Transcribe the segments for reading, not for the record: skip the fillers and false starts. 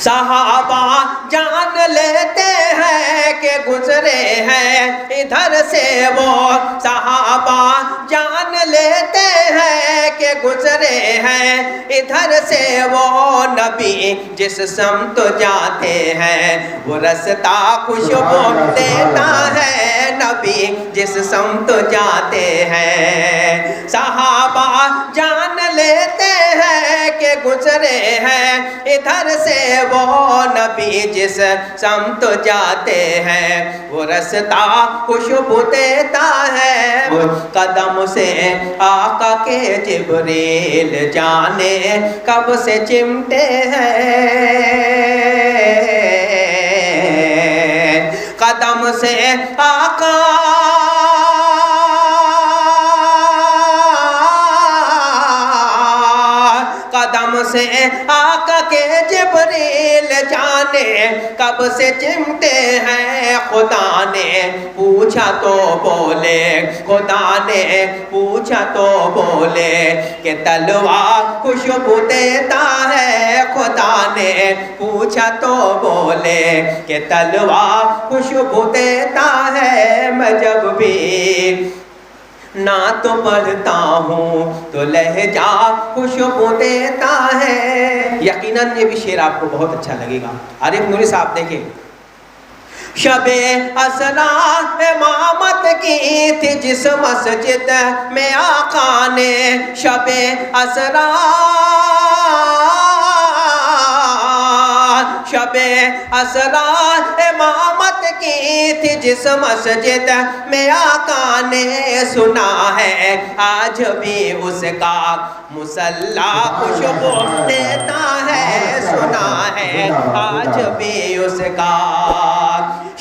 صحابہ جان لیتے ہیں کہ گزرے ہیں ادھر سے وہ، صحابہ جان لیتے ہیں کہ گزرے ہیں ادھر سے وہ، نبی جس سمت جاتے ہیں وہ رستہ خوشبو دیتا ہے، نبی جس سمت جاتے ہیں، صحابہ جان لیتے ہیں کہ گزرے ہیں ادھر سے وہ، نبی جس سمت جاتے ہیں وہ رستہ خوشبو دیتا ہے، قدم سے آقا کے جبریل جانے کب سے چمٹے ہیں، قدم سے آقا قدم سے آقا کے جبریل جانے کب سے چمٹے ہیں، خدا نے پوچھا تو بولے، خدا نے پوچھا تو بولے کہ تلوار خوشبو دیتا ہے، خدا نے پوچھا تو بولے کہ تلوار خوشبو دیتا ہے، میں جب بھی نعت پڑھتا ہوں تو لہجہ خوشبو دیتا ہے۔ یقیناً یہ بھی شعر آپ کو بہت اچھا لگے گا۔ عارف نوری صاحب دیکھیں، شب اسرا امامت کی تھی جس مسجد میں آقا نے، شب اسرا شب اسرا امامت کی تھی جس مسجد میں آقا نے، سنا ہے آج بھی اس کا مصلی خوشبو دیتا ہے، سنا ہے آج بھی اس کا،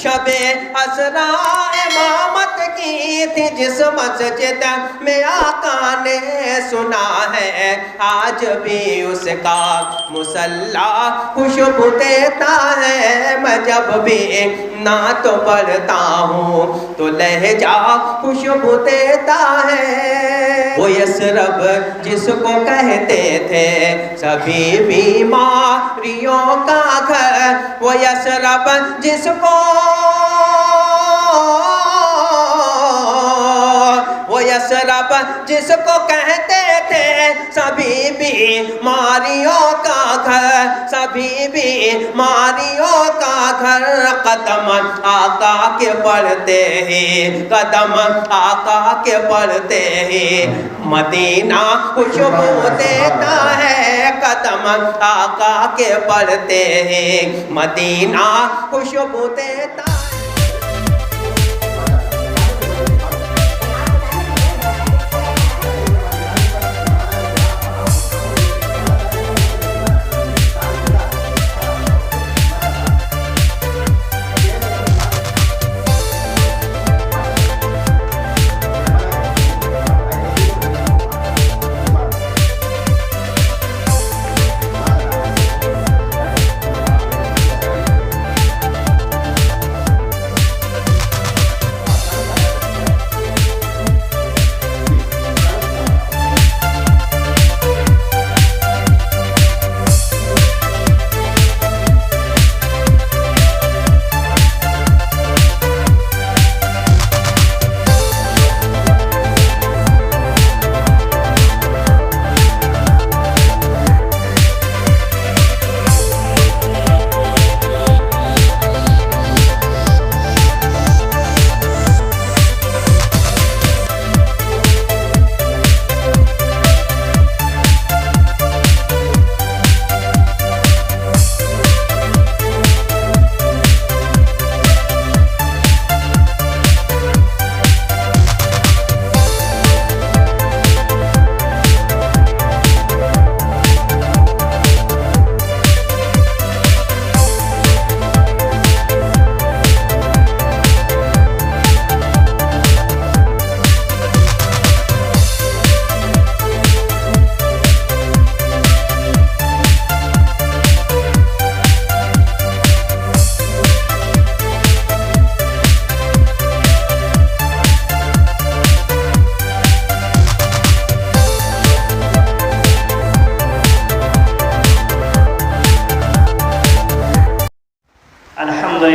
شب اسرا امامت کی تھی جس مسجد میں آقا نے، سنا ہے آج بھی اس کا مصلی خوشبو دیتا ہے، میں جب بھی نعت پڑھتا ہوں تو لہجہ خوشبو دیتا ہے، وہ یثرب جس کو کہتے تھے سبھی بیماریوں کا گھر، وہ یثرب جس کو وہ یثرب جس کو کہتے تھے سبھی بیماریوں کا گھر، سبھی بیماریوں کا گھر، قدم آقا کے پڑھتے ہی، قدم آقا کے پڑھتے ہی مدینہ خوشبو دیتا ہے، قدم آقا کے پڑھتے ہی مدینہ خوشبو دیتا ہے۔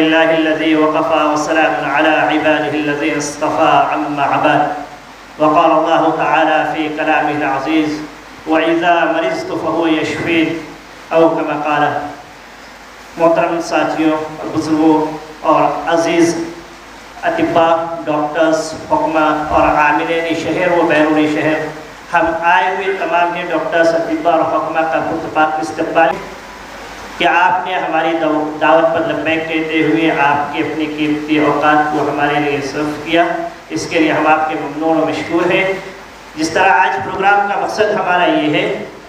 لله الذي وقفى وسلام على عباده الذين اصطفى عما عباد. وقال الله تعالى في كلامه العزيز وإذا مرضت فهو يشفين أو كما قال. محترم ساتھیوں اور بزرگوں اور عزیز اطباء، ڈاکٹرز، حکماء اور عاملین شہر و بیرون شہر، ہم آئے ہوئے تمام ہی ڈاکٹرز، اطباء اور حکماء کا پرتپاک استقبال کہ آپ نے ہماری دعوت پر لبیک کہتے ہوئے آپ کی اپنی قیمتی اوقات کو ہمارے لیے صرف کیا. اس کے لیے ہم آپ کے ممنون و مشکور ہیں. جس طرح آج پروگرام کا مقصد ہمارا یہ ہے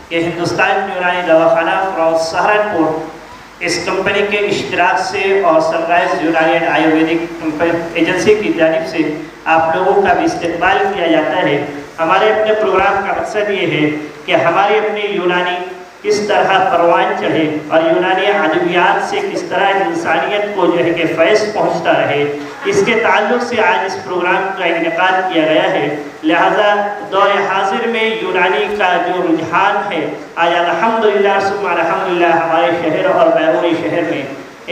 کہ ہندوستان یونانی دواخانہ فرام سہارنپور اس کمپنی کے اشتراک سے اور سن رائز یونانی اینڈ آیورویدک ایجنسی کی جانب سے آپ لوگوں کا بھی استقبال کیا جاتا ہے. ہمارے اپنے پروگرام کا مقصد یہ ہے کہ ہماری اپنی یونانی کس طرح پروان چڑھے اور یونانی ادویات سے کس طرح انسانیت کو جو ہے کہ فیض پہنچتا رہے. اس کے تعلق سے آج اس پروگرام کا انعقاد کیا گیا ہے. لہذا دور حاضر میں یونانی کا جو رجحان ہے آج الحمدللہ ثم الحمدللہ ہمارے شہر اور بیرون شہر میں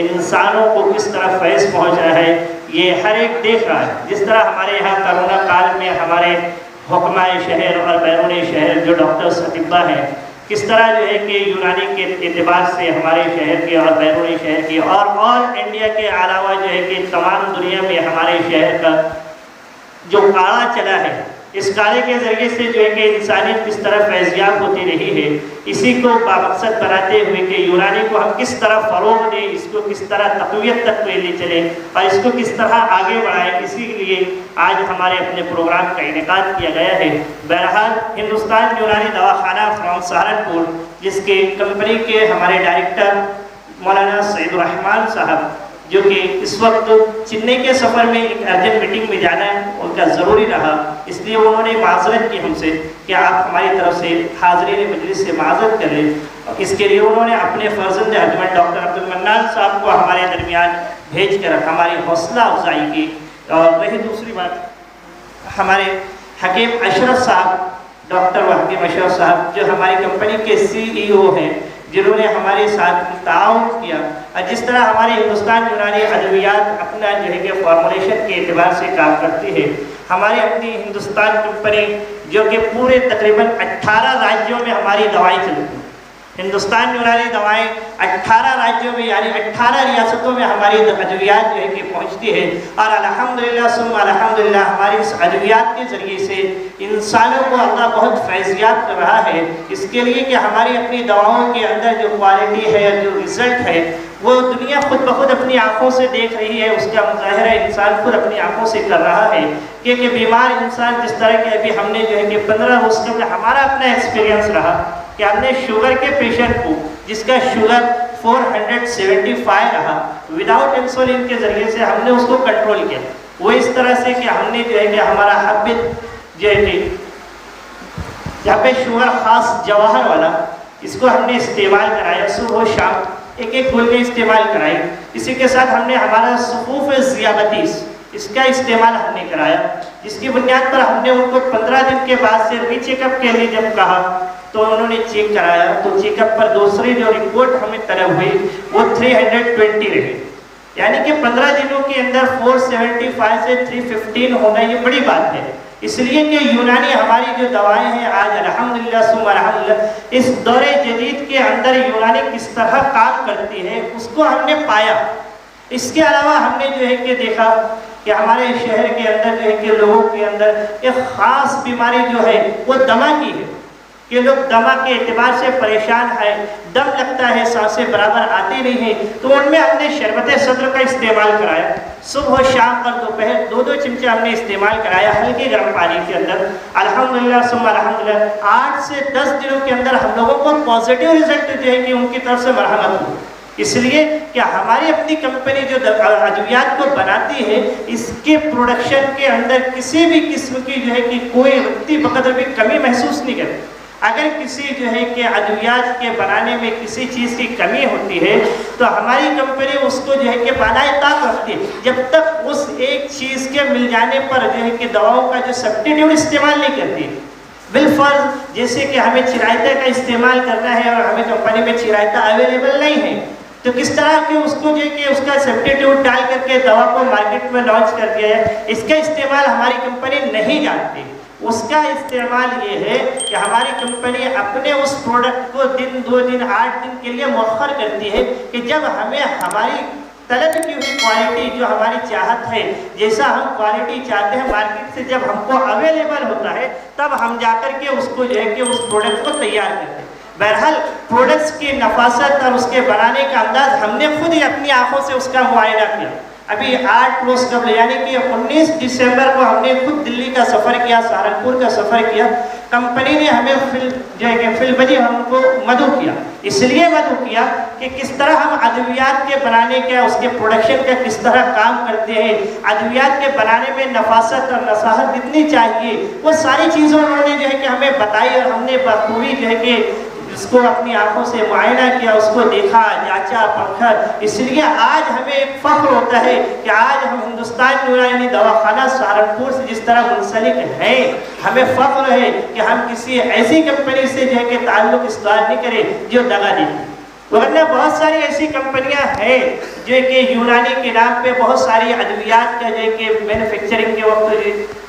انسانوں کو کس طرح فیض پہنچ رہا ہے یہ ہر ایک دیکھ رہا ہے. جس طرح ہمارے یہاں کرونا کال میں ہمارے حکمائے شہر اور بیرون شہر جو ڈاکٹرز اطباء ہیں کس طرح جو ہے کہ یونانی کے اعتبار سے ہمارے شہر کے اور بیرون شہر کے اور آل انڈیا کے علاوہ جو ہے کہ تمام دنیا میں ہمارے شہر کا جو کاڑا چلا ہے اس کاڑے کے ذریعے سے جو ہے کہ انسانیت کس طرح فیضیاب ہوتی رہی ہے اسی کو بامقصد بناتے ہوئے کہ یونانی کو ہم کس طرح فروغ دیں، اس کو کس طرح تقویت تک لے چلیں اور اس کو کس طرح آگے بڑھائیں. اسی لیے آج ہمارے اپنے پروگرام کا انعقاد کیا گیا ہے. بہرحال ہندوستان یونانی دواخانہ فرام سہارنپور جس کے کمپنی کے ہمارے ڈائریکٹر مولانا سعید الرحمان صاحب جو کہ اس وقت چنئی کے سفر میں ایک ارجنٹ میٹنگ میں جانا ہے ان کا ضروری رہا، اس لیے انہوں نے معذرت کی ہم سے کہ آپ ہماری طرف سے حاضرین مجلس سے معذرت کر لیں. اس کے لیے انہوں نے اپنے فرزند حضرت ڈاکٹر عبد المنان صاحب کو ہمارے درمیان بھیج کر ہماری حوصلہ افزائی کی. اور رہی دوسری بات، ہمارے حکیم اشرف صاحب، ڈاکٹر حکیم اشرف صاحب جو ہماری کمپنی کے CEO ہیں جنہوں نے ہمارے ساتھ تعاون کیا. جس طرح ہمارے ہندوستان یونانی ادویات اپنا جو ہے کہ فارمولیشن کے اعتبار سے کام کرتی ہے، ہماری اپنی ہندوستان کمپنی جو کہ پورے تقریباً 18 راجیوں میں ہماری دوائیں چلتی ہیں. ہندوستان یونانی دوائیں 18 راجیوں میں یعنی 18 ریاستوں میں ہماری ادویات جو ہے کہ پہنچتی ہے اور الحمدللہ ثم الحمدللہ ہماری اس ادویات کے ذریعے سے انسانوں کو اللہ بہت فیضیاب کر رہا ہے. اس کے لیے کہ ہماری اپنی دواؤں کے اندر جو کوالٹی ہے جو رزلٹ ہے وہ دنیا خود بخود اپنی آنکھوں سے دیکھ رہی ہے. اس کا مظاہرہ انسان خود اپنی آنکھوں سے کر رہا ہے کہ بیمار انسان جس طرح کے ابھی ہم نے جو ہے کہ 15 روز قبل ہمارا اپنا ایکسپیرینس رہا کہ ہم نے شوگر کے پیشنٹ کو جس کا شوگر 475 رہا وداؤٹ انسولین کے ذریعے سے ہم نے اس کو کنٹرول کیا. وہ اس طرح سے کہ ہم نے جو ہے کہ ہمارا حبت جو ہے کہ جہاں پہ شوگر خاص جواہر والا اس کو ہم نے استعمال کرایا، صبح و شام ایک گولیں استعمال کرائی. اسی کے ساتھ ہم نے ہمارا صفوف ذیابطیس اس کا استعمال ہم نے کرایا، جس کی بنیاد پر ہم نے ان کو 15 دن کے بعد سے ری چیک اپ کے لیے جب کہا تو انہوں نے چیک کرایا تو چیک اپ پر دوسری جو رپورٹ ہمیں طلب ہوئی وہ 320 رہی. یعنی کہ 15 دنوں کے اندر 475 سے 315 ہونا یہ بڑی بات ہے. اس لیے کہ یونانی ہماری جو دوائیں ہیں آج الحمدللہ ثم الحمدللہ اس دور جدید کے اندر یونانی کس طرح کام کرتی ہے اس کو ہم نے پایا. اس کے علاوہ ہم نے جو ہے کہ دیکھا کہ ہمارے شہر کے اندر جو ہے کہ لوگوں کے اندر ایک خاص بیماری جو ہے وہ دمہ کی ہے کہ لوگ دمہ کے اعتبار سے پریشان ہیں، دم لگتا ہے، سانسیں برابر آتی نہیں ہیں. تو ان میں ہم نے شربت صدر کا استعمال کرایا. صبح و شام اور دوپہر 2 چمچے ہم نے استعمال کرایا ہلکے گرم پانی کے اندر. الحمدللہ ثم الحمدللہ 8 سے 10 دنوں کے اندر ہم لوگوں کو پازیٹیو رزلٹ جو ہے کہ ان کی طرف سے مرحمت ہوئی. اس لیے کہ ہماری اپنی کمپنی جو ادویات کو بناتی ہے اس کے پروڈکشن کے اندر کسی بھی قسم کی جو ہے کہ کوئی رتی بقدر بھی کمی محسوس نہیں کرتی. اگر کسی جو ہے کہ ادویات کے بنانے میں کسی چیز کی کمی ہوتی ہے تو ہماری کمپنی اس کو جو ہے کہ بالائے طاق رکھتی ہے جب تک اس ایک چیز کے مل جانے پر جو ہے کہ دواؤں کا جو سبسٹیٹیوٹ استعمال نہیں کرتی. بالفرض جیسے کہ ہمیں چرائتا کا استعمال کرنا ہے اور ہمیں کمپنی میں چرائتا اویلیبل نہیں ہے تو کس طرح کہ اس کو جو ہے کہ اس کا سبسٹیٹیوٹ ڈال کر کے دوا کو مارکیٹ میں لانچ کر دیا ہے، اس کا استعمال ہماری کمپنی نہیں جانتی۔ اس کا استعمال یہ ہے کہ ہماری کمپنی اپنے اس پروڈکٹ کو دن 2 دن 8 دن کے لیے مؤخر کرتی ہے کہ جب ہمیں ہماری طلب کی ہوئی کوالٹی جو ہماری چاہت ہے، جیسا ہم کوالٹی چاہتے ہیں مارکیٹ سے جب ہم کو اویلیبل ہوتا ہے، تب ہم جا کر کے اس کو جو ہے کہ اس پروڈکٹ کو تیار کرتے ہیں۔ بہرحال پروڈکٹس کی نفاست اور اس کے بنانے کا انداز ہم نے خود ہی اپنی آنکھوں سے اس کا معائنہ کیا۔ ابھی 8 روز قبل یعنی کہ 19 دسمبر کو ہم نے خود دلی کا سفر کیا، سہارنپور کا سفر کیا۔ کمپنی نے ہمیں جو ہے کہ فلبجی ہم کو مدعو کیا، اس لیے مدعو کیا کہ کس طرح ہم ادویات کے بنانے کا، اس کے پروڈکشن کا کس طرح کام کرتے ہیں، ادویات کے بنانے میں نفاست اور نصاحت کتنی چاہیے، وہ ساری چیزیں انہوں نے جو ہے کہ ہمیں بتائی اور ہم نے بخوبی جو ہے کہ اس کو اپنی آنکھوں سے معائنہ کیا، اس کو دیکھا، جانچا، پرکھا۔ اس لیے آج ہمیں ایک فخر ہوتا ہے کہ آج ہم ہندوستان یونانی دواخانہ سہارنپور سے جس طرح منسلک ہیں، ہمیں فخر ہے کہ ہم کسی ایسی کمپنی سے جو ہے کہ تعلق استوار نہیں کریں جو دغا دیتی۔ ورنہ بہت ساری ایسی کمپنیاں ہیں جو کہ یونانی کے نام پہ بہت ساری ادویات کا جو ہے کہ مینوفیکچرنگ کے وقت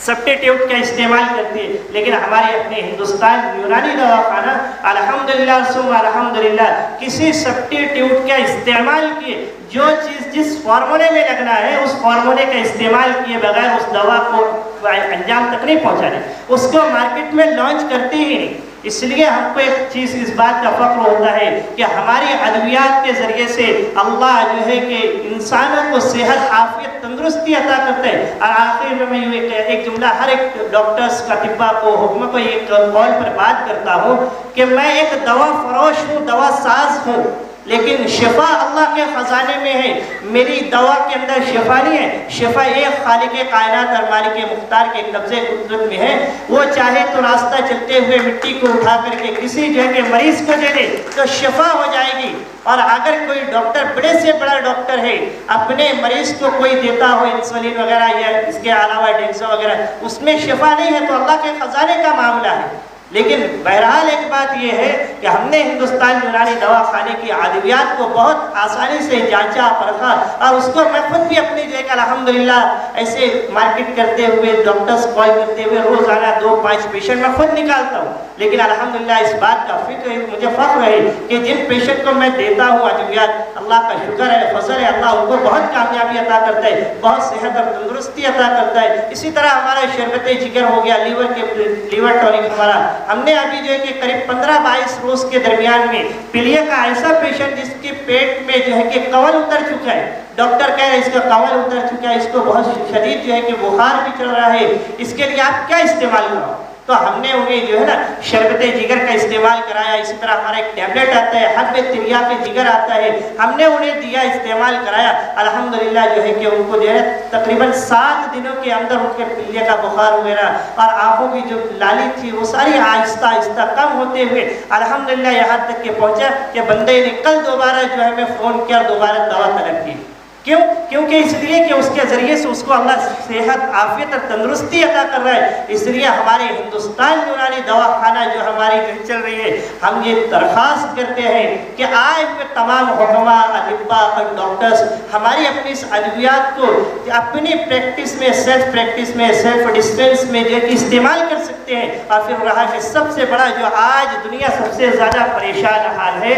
سبسٹیٹیوٹ کا استعمال کرتی ہے، لیکن ہمارے اپنے ہندوستان یونانی دواخانہ الحمدللہ ثم الحمدللہ کسی سبسٹیٹیوٹ کا استعمال کیے، جو چیز جس فارمولے میں لگنا ہے اس فارمولے کا استعمال کیے بغیر اس دوا کو انجام تک نہیں پہنچانے، اس کو مارکیٹ میں لانچ کرتے ہی نہیں۔ اس لیے ہم کو ایک چیز اس بات کا فخر ہوتا ہے کہ ہماری ادویات کے ذریعے سے اللہ جو ہے کہ انسانوں کو صحت، عافیت، تندرستی عطا کرتا ہے۔ اور آخر میں ایک جملہ ہر ایک ڈاکٹرز کا، طباء کو، حکمہ کو ایک قول پر بات کرتا ہوں کہ میں ایک دوا فروش ہوں، دوا ساز ہوں، لیکن شفا اللہ کے خزانے میں ہے۔ میری دوا کے اندر شفا نہیں ہے، شفا ایک خالق کائنات اور مالک مختار کے قبضے قدرت میں ہے۔ وہ چاہے تو راستہ چلتے ہوئے مٹی کو اٹھا کر کے کسی جو ہے کہ مریض کو دے دے تو شفا ہو جائے گی۔ اور اگر کوئی ڈاکٹر بڑے سے بڑا ڈاکٹر ہے اپنے مریض کو کوئی دیتا ہو انسولین وغیرہ یا اس کے علاوہ ڈیکسا وغیرہ، اس میں شفا نہیں ہے تو اللہ کے خزانے کا معاملہ ہے۔ لیکن بہرحال ایک بات یہ ہے کہ ہم نے ہندوستان یونانی دواخانے کی ادویات کو بہت آسانی سے جانچا، پرکھا، اور اس کو میں خود بھی اپنی جو ہے کہ الحمدللہ ایسے مارکیٹ کرتے ہوئے، ڈاکٹرز کال کرتے ہوئے روزانہ 2-5 پیشنٹ میں خود نکالتا ہوں، لیکن الحمدللہ اس بات کا فکر ہے، مجھے فخر ہے کہ جن پیشنٹ کو میں دیتا ہوں ادویات، اللہ کا شکر ہے، فضل ہے، اللہ ان کو بہت کامیابی عطا کرتا ہے، بہت صحت اور تندرستی عطا کرتا ہے۔ اسی طرح ہمارا شربت جگر ہو گیا، لیور ٹونک ہمارا، ہم نے ابھی جو ہے کہ قریب 15-22 روز کے درمیان میں پلیے کا ایسا پیشنٹ جس کے پیٹ میں جو ہے کہ قول اتر چکا ہے، ڈاکٹر کہہ رہے ہیں اس کا قول اتر چکا ہے، اس کو بہت شدید جو ہے کہ بخار بھی چل رہا ہے، اس کے لیے آپ کیا استعمال کرو؟ تو ہم نے انہیں جو ہے نا شربت جگر کا استعمال کرایا۔ اسی طرح ہمارا ایک ٹیبلٹ آتا ہے، حب تریاق جگر آتا ہے، ہم نے انہیں دیا، استعمال کرایا۔ الحمدللہ جو ہے کہ ان کو جو ہے تقریباً 7 دنوں کے اندر ان کے پلیے کا بخار وغیرہ اور آنکھوں کی جو لالی تھی وہ ساری آہستہ آہستہ کم ہوتے ہوئے الحمدللہ یہاں تک کہ پہنچا کہ بندے نے کل دوبارہ جو ہے ہمیں فون کیا، دوبارہ دوا طلب کی۔ کیوں؟ کیونکہ اس لیے کہ اس کے ذریعے سے اس کو اللہ صحت، عافیت اور تندرستی عطا کر رہا ہے۔ اس لیے ہمارے ہندوستان یونانی دواخانہ جو ہماری چل رہی ہے، ہم یہ درخواست کرتے ہیں کہ آج میں تمام حکماء، اطباء اور ڈاکٹرز ہماری اپنی اس ادویات کو اپنی پریکٹس میں، سیلف پریکٹس میں، سیلف ڈسپینس میں جو استعمال کر سکتے ہیں۔ اور پھر رہا کہ سب سے بڑا جو آج دنیا سب سے زیادہ پریشان حال ہے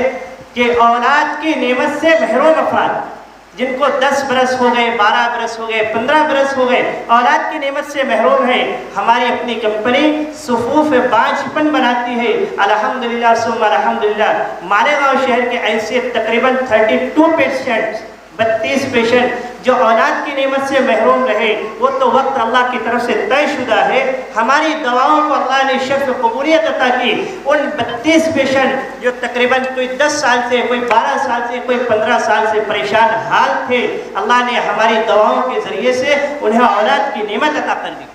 کہ اولاد کی نعمت سے محروم افراد، جن کو 10 برس ہو گئے، 12 برس ہو گئے، 15 برس ہو گئے، اولاد کی نعمت سے محروم ہے۔ ہماری اپنی کمپنی صفوف 5 بناتی ہے، الحمدللہ ثم الحمدللہ۔ مالیگاؤں شہر کے ایسے تقریباً 32 پیشنٹ، 32 پیشنٹ جو اولاد کی نعمت سے محروم رہے، وہ تو وقت اللہ کی طرف سے طے شدہ ہے۔ ہماری دواؤں کو اللہ نے شرف قبولیت عطا کی۔ ان 32 پیشنٹ جو تقریباً کوئی 10 سال سے، کوئی 12 سال سے، کوئی 15 سال سے پریشان حال تھے، اللہ نے ہماری دواؤں کے ذریعے سے انہیں اولاد کی نعمت عطا کر دی۔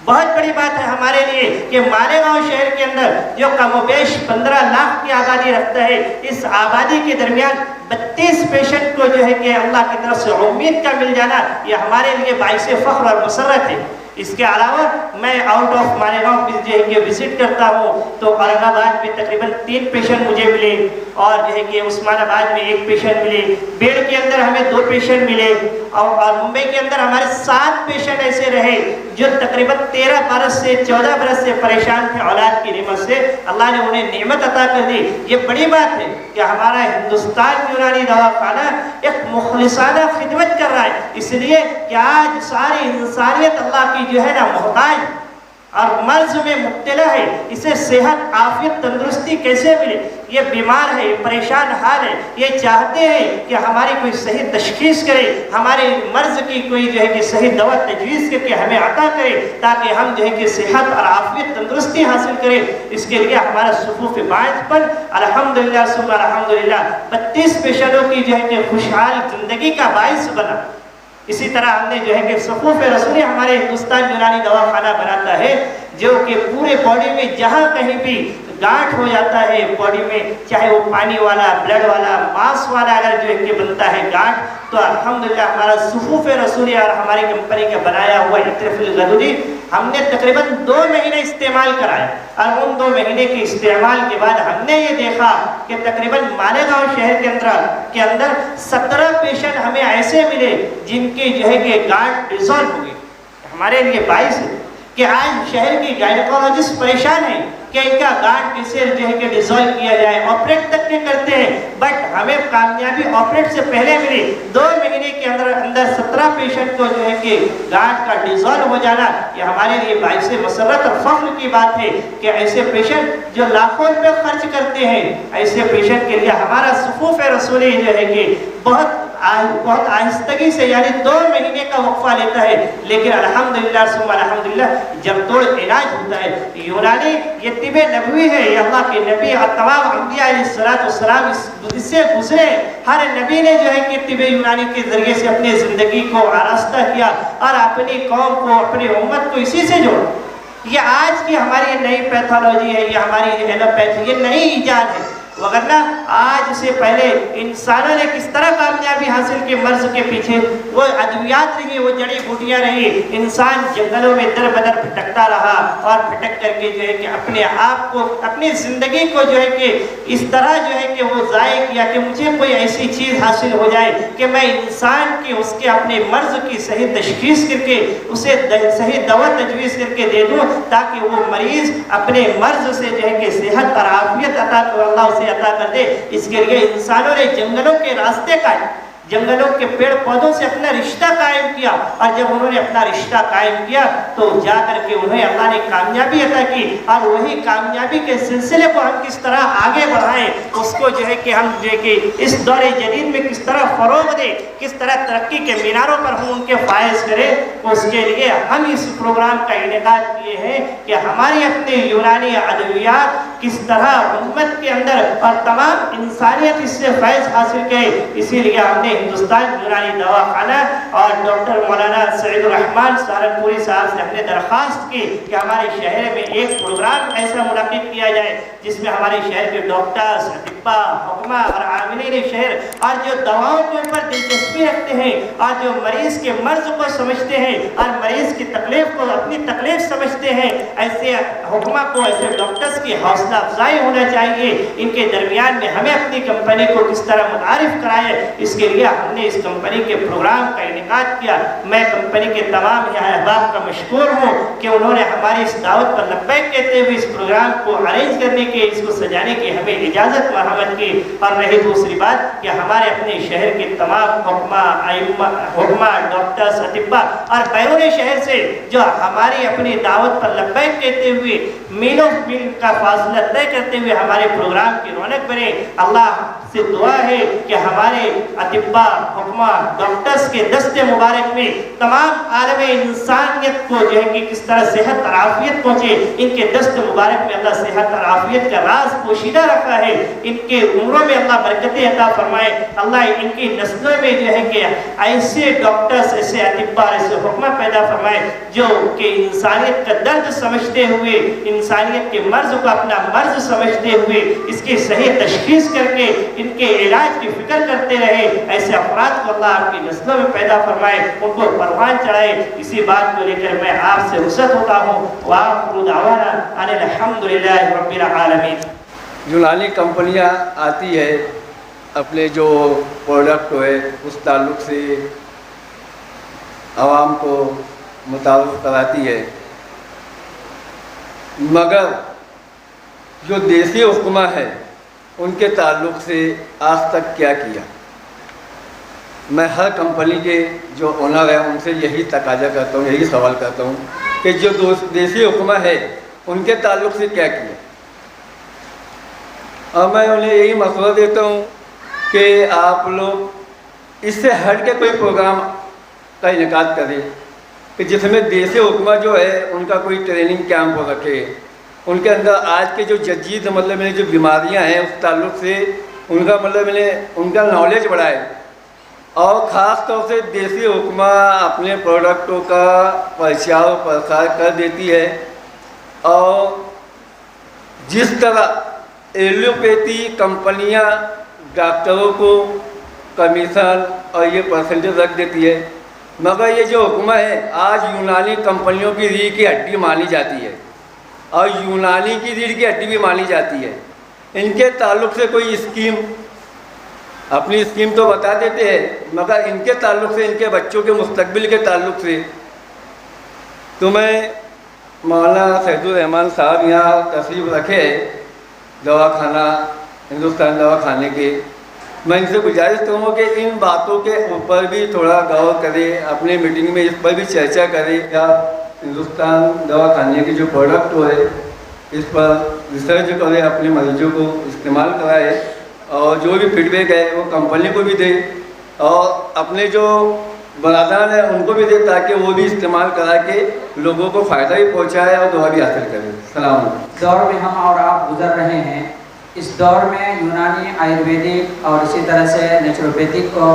بہت بڑی بات ہے ہمارے لیے کہ مالیگاؤں شہر کے اندر جو کم و بیش 15 لاکھ کی آبادی رکھتا ہے، اس آبادی کے درمیان 32 پیشنٹ کو جو ہے کہ اللہ کی طرف سے امید کا مل جانا، یہ ہمارے لیے باعث فخر اور مسرت ہے۔ اس کے علاوہ میں آؤٹ آف مالیگاؤں جو ہے کہ وزٹ کرتا ہوں تو اورنگ آباد میں تقریباً 3 پیشنٹ مجھے ملے اور جو ہے کہ عثمان آباد میں 1 پیشنٹ ملے، بیڑ کے اندر ہمیں 2 پیشنٹ ملے اور ممبئی کے اندر ہمارے 7 پیشنٹ ایسے رہے جو تقریباً 13 برس سے 14 برس سے پریشان تھے اولاد کی نعمت سے، اللہ نے انہیں نعمت عطا کر دی۔ یہ بڑی بات ہے کہ ہمارا ہندوستان یونانی دواخانہ ایک مخلصانہ خدمت کر رہا ہے، اس لیے کہ آج ساری انسانیت اللہ کی جو ہے نا محتاج اور مرض میں مبتلا ہے، اسے صحت عافیت تندرستی کیسے ملے؟ یہ بیمار ہے، یہ پریشان حال ہے، یہ چاہتے ہیں کہ ہماری کوئی صحیح تشخیص کرے، ہمارے مرض کی کوئی جو ہے کہ صحیح دوا تجویز کر کے ہمیں عطا کرے تاکہ ہم جو ہے کہ صحت اور عافیت تندرستی حاصل کریں۔ اس کے لیے ہمارا صفوف باعث پر الحمدللہ ثم الحمدللہ 32 پیشنٹوں کی جو ہے کہ خوشحال زندگی کا باعث بنا۔ اسی طرح ہم نے جو ہے کہ صفوف رسولی ہمارے ہندوستان یونانی دواخانہ بناتا ہے جو کہ پورے باڈی میں جہاں کہیں بھی گانٹھ ہو جاتا ہے باڈی میں، چاہے وہ پانی والا، بلڈ والا، ماس والا اگر جو ہے کہ بنتا ہے گانٹھ، تو الحمدللہ ہمارا صفوف رسولی اور ہماری کمپنی کا بنایا ہوا عطر فی الغدودی ہم نے تقریباً 2 مہینے استعمال کرایا اور ان 2 مہینے کے استعمال کے بعد ہم نے یہ دیکھا کہ تقریباً مالیگاؤں شہر کے اندر 17 پیشنٹ ہمیں ایسے ملے جن کی جو ہے کہ گانٹھ ڈیزالو ہو گئی۔ ہمارے لیے باعث ہے کہ آج شہر کی گائنیکولوجسٹ پریشان ہیں کہ ان کا گانٹھ کیسے جو ہے کہ ڈیزالو کیا جائے، آپریٹ تک کے کرتے ہیں، بٹ ہمیں کامیابی آپریٹ سے پہلے ملی۔ 2 مہینے کے اندر 17 پیشنٹ کو جو ہے کہ گانٹھ کا ڈیزالو ہو جانا، یہ ہمارے لیے باعث مسرت اور فخر کی بات ہے کہ ایسے پیشنٹ جو لاکھوں روپے خرچ کرتے ہیں، ایسے پیشنٹ کے لیے ہمارا صفوف رسولی جو ہے کہ بہت آہستگی سے یعنی 2 مہینے کا وقفہ لیتا ہے، لیکن الحمدللہ ثم الحمدللہ جب توڑ علاج ہوتا ہے۔ یونانی یہ طب نبوی ہے، یہ اللہ کے نبی اور تمام انبیاء علیہ السلام اس سے گزرے، ہر نبی نے جو ہے کہ طب یونانی کے ذریعے سے اپنی زندگی کو آراستہ کیا اور اپنی قوم کو اپنی امت کو اسی سے جوڑا۔ یہ آج کی ہماری نئی پیتھولوجی ہے، یہ ہماری ایلوپیتھی، یہ نئی ایجاد ہے، وگرنہ آج سے پہلے انسانوں نے کس طرح کامیابی حاصل کی مرض کے پیچھے؟ وہ ادویات رہی، وہ جڑی بوٹیاں رہی، انسان جنگلوں میں در بدر بھٹکتا رہا اور بھٹک کر کے جو ہے کہ اپنے آپ کو اپنی زندگی کو جو ہے کہ اس طرح جو ہے کہ وہ ضائع کیا کہ مجھے کوئی ایسی چیز حاصل ہو جائے کہ میں انسان کی اس کے اپنے مرض کی صحیح تشخیص کر کے اسے صحیح دوا تجویز کر کے دے دوں تاکہ وہ مریض اپنے مرض سے جو ہے کہ صحت اور عافیت عطا کر اللہ اسے عطا کر دے۔ اس کے لیے انسانوں نے جنگلوں کے راستے قائم، جنگلوں کے پیڑ پودوں سے اپنا رشتہ قائم کیا، اور جب انہوں نے اپنا رشتہ قائم کیا تو جا کر کے انہیں اللہ نے کامیابی عطا کی، اور وہی کامیابی کے سلسلے کو ہم کس طرح آگے بڑھائیں، اس کو جو ہے کہ ہم جو ہے کہ اس دور جدید میں کس طرح فروغ دیں، کس طرح ترقی کے میناروں پر ہم ان کے فائز کریں، اس کے لیے ہم اس پروگرام کا انعقاد کیے ہیں کہ ہماری اپنے یونانی ادویات کس طرح امت کے اندر اور تمام انسانیت اس سے فیض حاصل کرے۔ اسی لیے ہم نے ہندوستان یونانی دواخانہ اور ڈاکٹر مولانا سعید الرحمان سہارنپوری صاحب سے ہم نے درخواست کی کہ ہمارے شہر میں ایک پروگرام ایسا منعقد کیا جائے جس میں ہمارے شہر کے ڈاکٹرز، اطباء، حکماء اور عاملین شہر اور جو دواؤں کے اوپر دلچسپی رکھتے ہیں اور جو مریض کے مرض کو سمجھتے ہیں اور مریض کی تکلیف کو اپنی تکلیف سمجھتے ہیں، ایسے حکماء کو، ایسے ڈاکٹرز کی حوصلہ افزائی ہونا چاہیے۔ ان کے درمیان میں ہمیں اپنی کمپنی کو کس طرح متعارف کرائے، اس کے لیے ہم نے اس کمپنی کے پروگرام کا انعقاد کیا۔ میں کمپنی کے تمام احباب کا مشکور ہوں کہ انہوں نے ہماری اس دعوت پر لبیک کہتے ہوئے اس پروگرام کو ارینج کرنے کے، اس کو سجانے کی ہمیں اجازت مرحمت کی۔ اور رہی دوسری بات کہ ہمارے اپنے شہر کے تمام حکماء، ڈاکٹرز، اطباء اور بیرون شہر سے جو ہماری اپنی دعوت پر لبیک کہتے ہوئے میلوں میل کا فاصلہ طے کرتے ہوئے ہمارے پروگرام کی رونق بنے، اللہ سے دعا ہے کہ ہمارے اطباء، حکماء، ڈاکٹرز کے دست مبارک میں تمام عالم انسانیت کو جو ہے کہ کس طرح صحت اور عافیت پہنچے۔ ان کے دست مبارک میں اللہ صحت اور عافیت کا راز پوشیدہ رکھا ہے، ان کے عمروں میں اللہ برکتیں عطا فرمائے، اللہ ان کی نسلوں میں جو ہے کہ ایسے ڈاکٹرز، ایسے اطباء، ایسے حکماء پیدا فرمائے جو کہ انسانیت کا درد سمجھتے ہوئے، انسانیت کے مرض کو اپنا مرض سمجھتے ہوئے اس کی صحیح تشخیص کر کے ان کے علاج کی فکر کرتے رہے، ایسے افراد کو اللہ آپ کی نسلوں میں پیدا فرمائے، ان کو پروان چڑھائے۔ اسی بات کو لے کر میں آپ سے رخصت ہوتا ہوں۔ وآخر دعوانا ان الحمدللہ رب العالمین۔ یونانی کمپنیاں آتی ہے اپنے جو پروڈکٹ ہے اس تعلق سے عوام کو متعارف کراتی ہے، مگر جو دیسی حکومہ ہے ان کے تعلق سے آج تک کیا کیا؟ میں ہر کمپنی کے جو اونر ہیں ان سے یہی تقاضا کرتا ہوں، یہی سوال کرتا ہوں کہ جو دیسی حکومہ ہے ان کے تعلق سے کیا کیا؟ اور میں انہیں یہی مشورہ دیتا ہوں کہ آپ لوگ اس سے ہٹ کے کوئی پروگرام کا انعقاد کریں کہ جس میں دیسی حکومت جو ہے ان کا کوئی ٹریننگ کیمپ ہو رکھے، ان کے اندر آج کے جو جدید جو بیماریاں ہیں اس تعلق سے ان کا ان کا نالج بڑھائے، اور خاص طور سے دیسی حکومت اپنے پروڈکٹوں کا پرچار و پرسار کر دیتی ہے، اور جس طرح ایلوپیتھی کمپنیاں ڈاکٹروں کو کمیشن اور یہ پرسنٹیج رکھ دیتی ہے، مگر یہ جو حکومت ہے آج یونانی کمپنیوں کی ریڑھ کی ہڈی مانی جاتی ہے، اور یونانی کی ریڑھ کی ہڈی بھی مانی جاتی ہے۔ ان کے تعلق سے کوئی اسکیم، اپنی اسکیم تو بتا دیتے ہیں، مگر ان کے تعلق سے، ان کے بچوں کے مستقبل کے تعلق سے تو میں مولانا سعید الرحمان صاحب یہاں تشریف رکھے دواخانہ ہندوستان دواخانے کے، میں ان سے گزارش کروں کہ ان باتوں کے اوپر بھی تھوڑا غور کرے، اپنے میٹنگ میں اس پر بھی چرچا کرے، یا ہندوستان دواخانے کے جو پروڈکٹ ہے اس پر ریسرچ کرے، اپنے مریضوں کو استعمال کرائے، اور جو بھی فیڈ بیک ہے وہ کمپنی کو بھی دے، اور اپنے جو برادران ہیں ان کو بھی دے، تاکہ وہ بھی استعمال کرا کے لوگوں کو فائدہ بھی پہنچائے اور دعا بھی حاصل کرے۔ السلام علیکم۔ دور میں ہم اور آپ گزر رہے ہیں، اس دور میں یونانی، آیورویدک اور اسی طرح سے نیچروپیتھک کو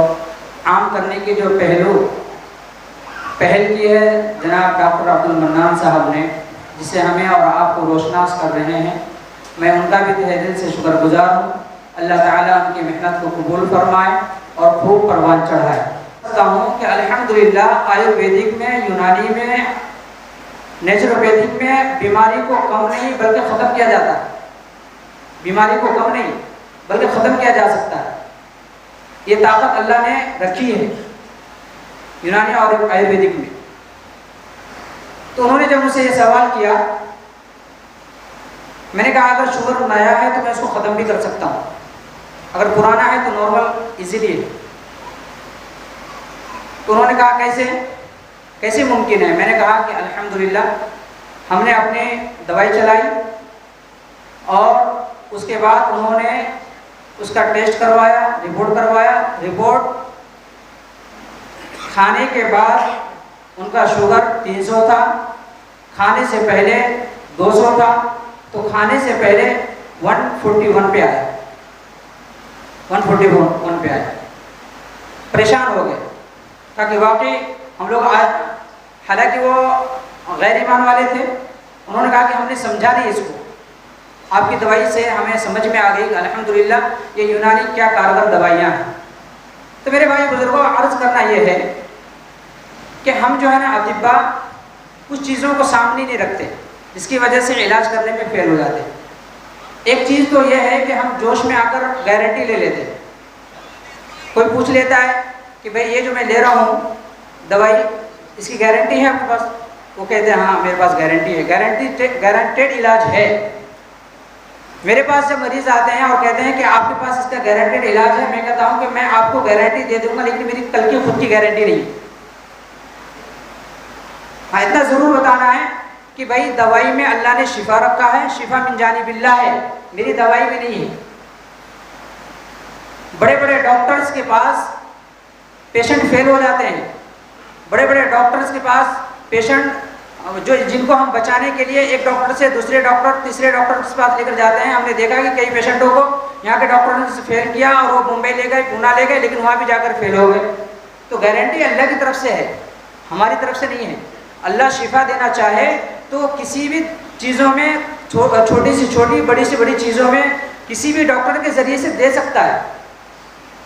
عام کرنے کے جو پہل کی ہے جناب ڈاکٹر عبد المنان صاحب نے، جس سے ہمیں اور آپ کو روشناس کر رہے ہیں، میں ان کا بھی تہہ دل سے شکر گزار ہوں۔ اللہ تعالیٰ ان کی محنت کو قبول فرمائے اور خوب پروان چڑھائے۔ کہتا ہوں کہ الحمدللہ آیورویدک میں، یونانی میں، نیچروپیتھک میں بیماری کو کم نہیں بلکہ ختم کیا جاتا ہے، بیماری کو کم نہیں بلکہ ختم کیا جا سکتا ہے۔ یہ طاقت اللہ نے رکھی ہے یونانی اور آیورویدک میں۔ تو انہوں نے جب مجھ سے یہ سوال کیا، میں نے کہا اگر شوگر نیا ہے تو میں اس کو ختم بھی کر سکتا ہوں، اگر پرانا ہے تو نارمل ایزیلی ہے۔ تو انہوں نے کہا کیسے ممکن ہے؟ میں نے کہا کہ الحمدللہ ہم نے اپنی دوائی چلائی، اور اس کے بعد انہوں نے اس کا ٹیسٹ کروایا، رپورٹ کھانے کے بعد ان کا شوگر 300 تھا، کھانے سے پہلے 200 تھا، تو کھانے سے پہلے 141 پہ آیا، 141 پہ آیا۔ پریشان ہو گئے، کہا کہ واقعی ہم لوگ آج، حالانکہ وہ غیر ایمان والے تھے، انہوں نے کہا کہ ہم نے سمجھا نہیں اس کو، آپ کی دوائی سے ہمیں سمجھ میں آ گئی کہ الحمدللہ یہ یونانی کیا کارگر دوائیاں ہیں۔ تو میرے بھائی بزرگوں، عرض کرنا یہ ہے کہ ہم جو ہے نا اطباء کچھ چیزوں کو سامنے نہیں رکھتے، جس کی وجہ سے علاج کرنے میں فیل ہو جاتے ہیں۔ ایک چیز تو یہ ہے کہ ہم جوش میں آ کر گارنٹی لے لیتے ہیں۔ کوئی پوچھ لیتا ہے کہ بھئی یہ جو میں لے رہا ہوں دوائی، اس کی گارنٹی ہے آپ کے پاس؟ وہ کہتے ہیں ہاں میرے پاس گارنٹی ہے، گارنٹیڈ علاج ہے۔ میرے پاس جب مریض آتے ہیں اور کہتے ہیں کہ آپ کے پاس اس کا گارنٹیڈ علاج ہے، میں کہتا ہوں کہ میں آپ کو گارنٹی دے دوں گا، لیکن میری کل کی خود کی گارنٹی نہیں۔ ہاں اتنا ضرور بتانا ہے کہ بھائی دوائی میں اللہ نے شفا رکھا ہے، شفا من جانب اللہ ہے، میری دوائی میں نہیں ہے۔ بڑے بڑے ڈاکٹرز کے پاس پیشنٹ فیل ہو جاتے ہیں، بڑے بڑے ڈاکٹرز کے پاس پیشنٹ جن کو ہم بچانے کے لیے ایک ڈاکٹر سے دوسرے ڈاکٹر تیسرے ڈاکٹر کے پاس لے کر جاتے ہیں۔ ہم نے دیکھا کہ کئی پیشنٹوں کو یہاں کے ڈاکٹروں نے فیل کیا اور وہ ممبئی لے گئے، پونا لے گئے، لیکن وہاں بھی جا کر فیل ہو گئے۔ تو گارنٹی اللہ کی طرف سے ہے، ہماری طرف سے نہیں ہے۔ اللہ شفا دینا چاہے تو کسی بھی چیزوں میں، چھوٹی سے چھوٹی بڑی سے بڑی چیزوں میں کسی بھی ڈاکٹر کے ذریعے سے دے سکتا ہے۔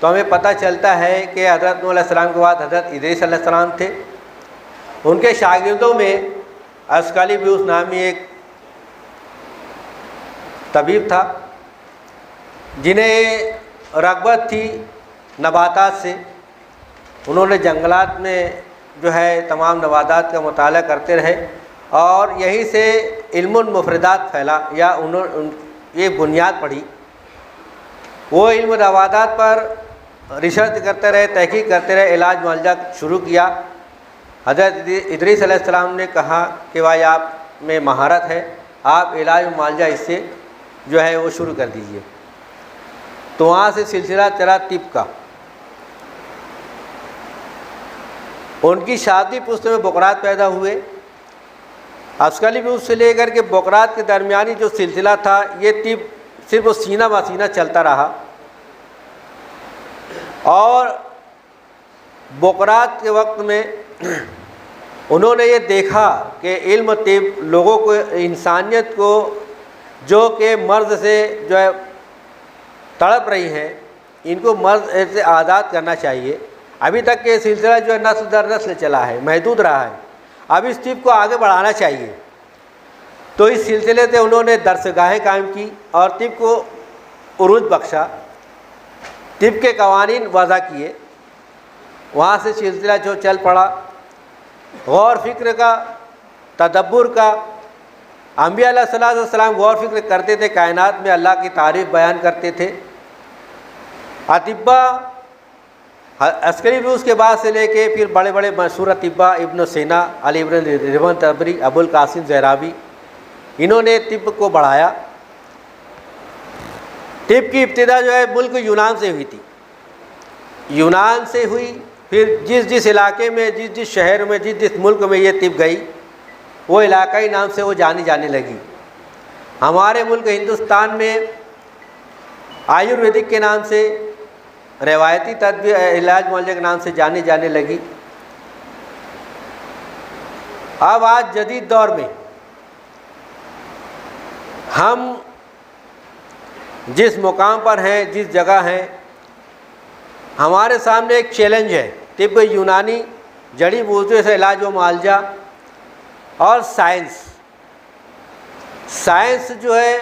تو ہمیں پتہ چلتا ہے کہ حضرت نوح علیہ السلام کے بعد حضرت ادریس علیہ السلام تھے. ان کے شاگردوں میں اسکلیپیوس نامی ایک طبیب تھا جنہیں رغبت تھی نباتات سے. انہوں نے جنگلات میں جو ہے تمام نباتات کا مطالعہ کرتے رہے اور یہیں سے علم المفردات پھیلا یا انہوں یہ بنیاد پڑھی. وہ علم نباتات پر ریسرچ کرتے رہے, تحقیق کرتے رہے, علاج معالجہ شروع کیا. حضرت ادریس علیہ السلام نے کہا کہ بھائی آپ میں مہارت ہے, آپ علاج و معالجہ اس سے جو ہے وہ شروع کر دیجئے. تو وہاں سے سلسلہ چلا طب کا. ان کی شادی پشت میں بقرات پیدا ہوئے. اسکلیپیوس سے لے کر کے بقرات کے درمیانی جو سلسلہ تھا یہ طب صرف وہ سینہ بہ سینہ چلتا رہا. اور بقرات کے وقت میں انہوں نے یہ دیکھا کہ علم طب لوگوں کو, انسانیت کو جو کہ مرض سے جو ہے تڑپ رہی ہیں, ان کو مرض سے آزاد کرنا چاہیے. ابھی تک یہ سلسلہ جو ہے نسل در نسل چلا ہے, محدود رہا ہے. اب اس طب کو آگے بڑھانا چاہیے. تو اس سلسلے سے انہوں نے درسگاہیں قائم کی اور طب کو عروج بخشا, طب کے قوانین وضع کیے. وہاں سے سلسلہ جو چل پڑا غور فکر کا, تدبر کا. انبیاء علیہ السلام غور فکر کرتے تھے, کائنات میں اللہ کی تعریف بیان کرتے تھے. اطباء اسکلیپیوس کے بعد سے لے کے پھر بڑے بڑے مشہور اطباء ابن سینا, علی ابن ربن تبری, ابو القاسم زہراوی, انہوں نے طب کو بڑھایا. طب کی ابتدا جو ہے ملک یونان سے ہوئی تھی. یونان سے ہوئی, پھر جس جس علاقے میں, جس جس شہر میں, جس جس ملک میں یہ طب گئی وہ علاقائی نام سے وہ جانی جانے لگی. ہمارے ملک ہندوستان میں آیورویدک کے نام سے, روایتی تدبیر علاج معالجہ کے نام سے جانی جانے لگی. اب آج جدید دور میں ہم جس مقام پر ہیں, جس جگہ ہیں, ہمارے سامنے ایک چیلنج ہے. طب یونانی, جڑی بوٹیوں سے علاج و معالجہ اور سائنس. سائنس جو ہے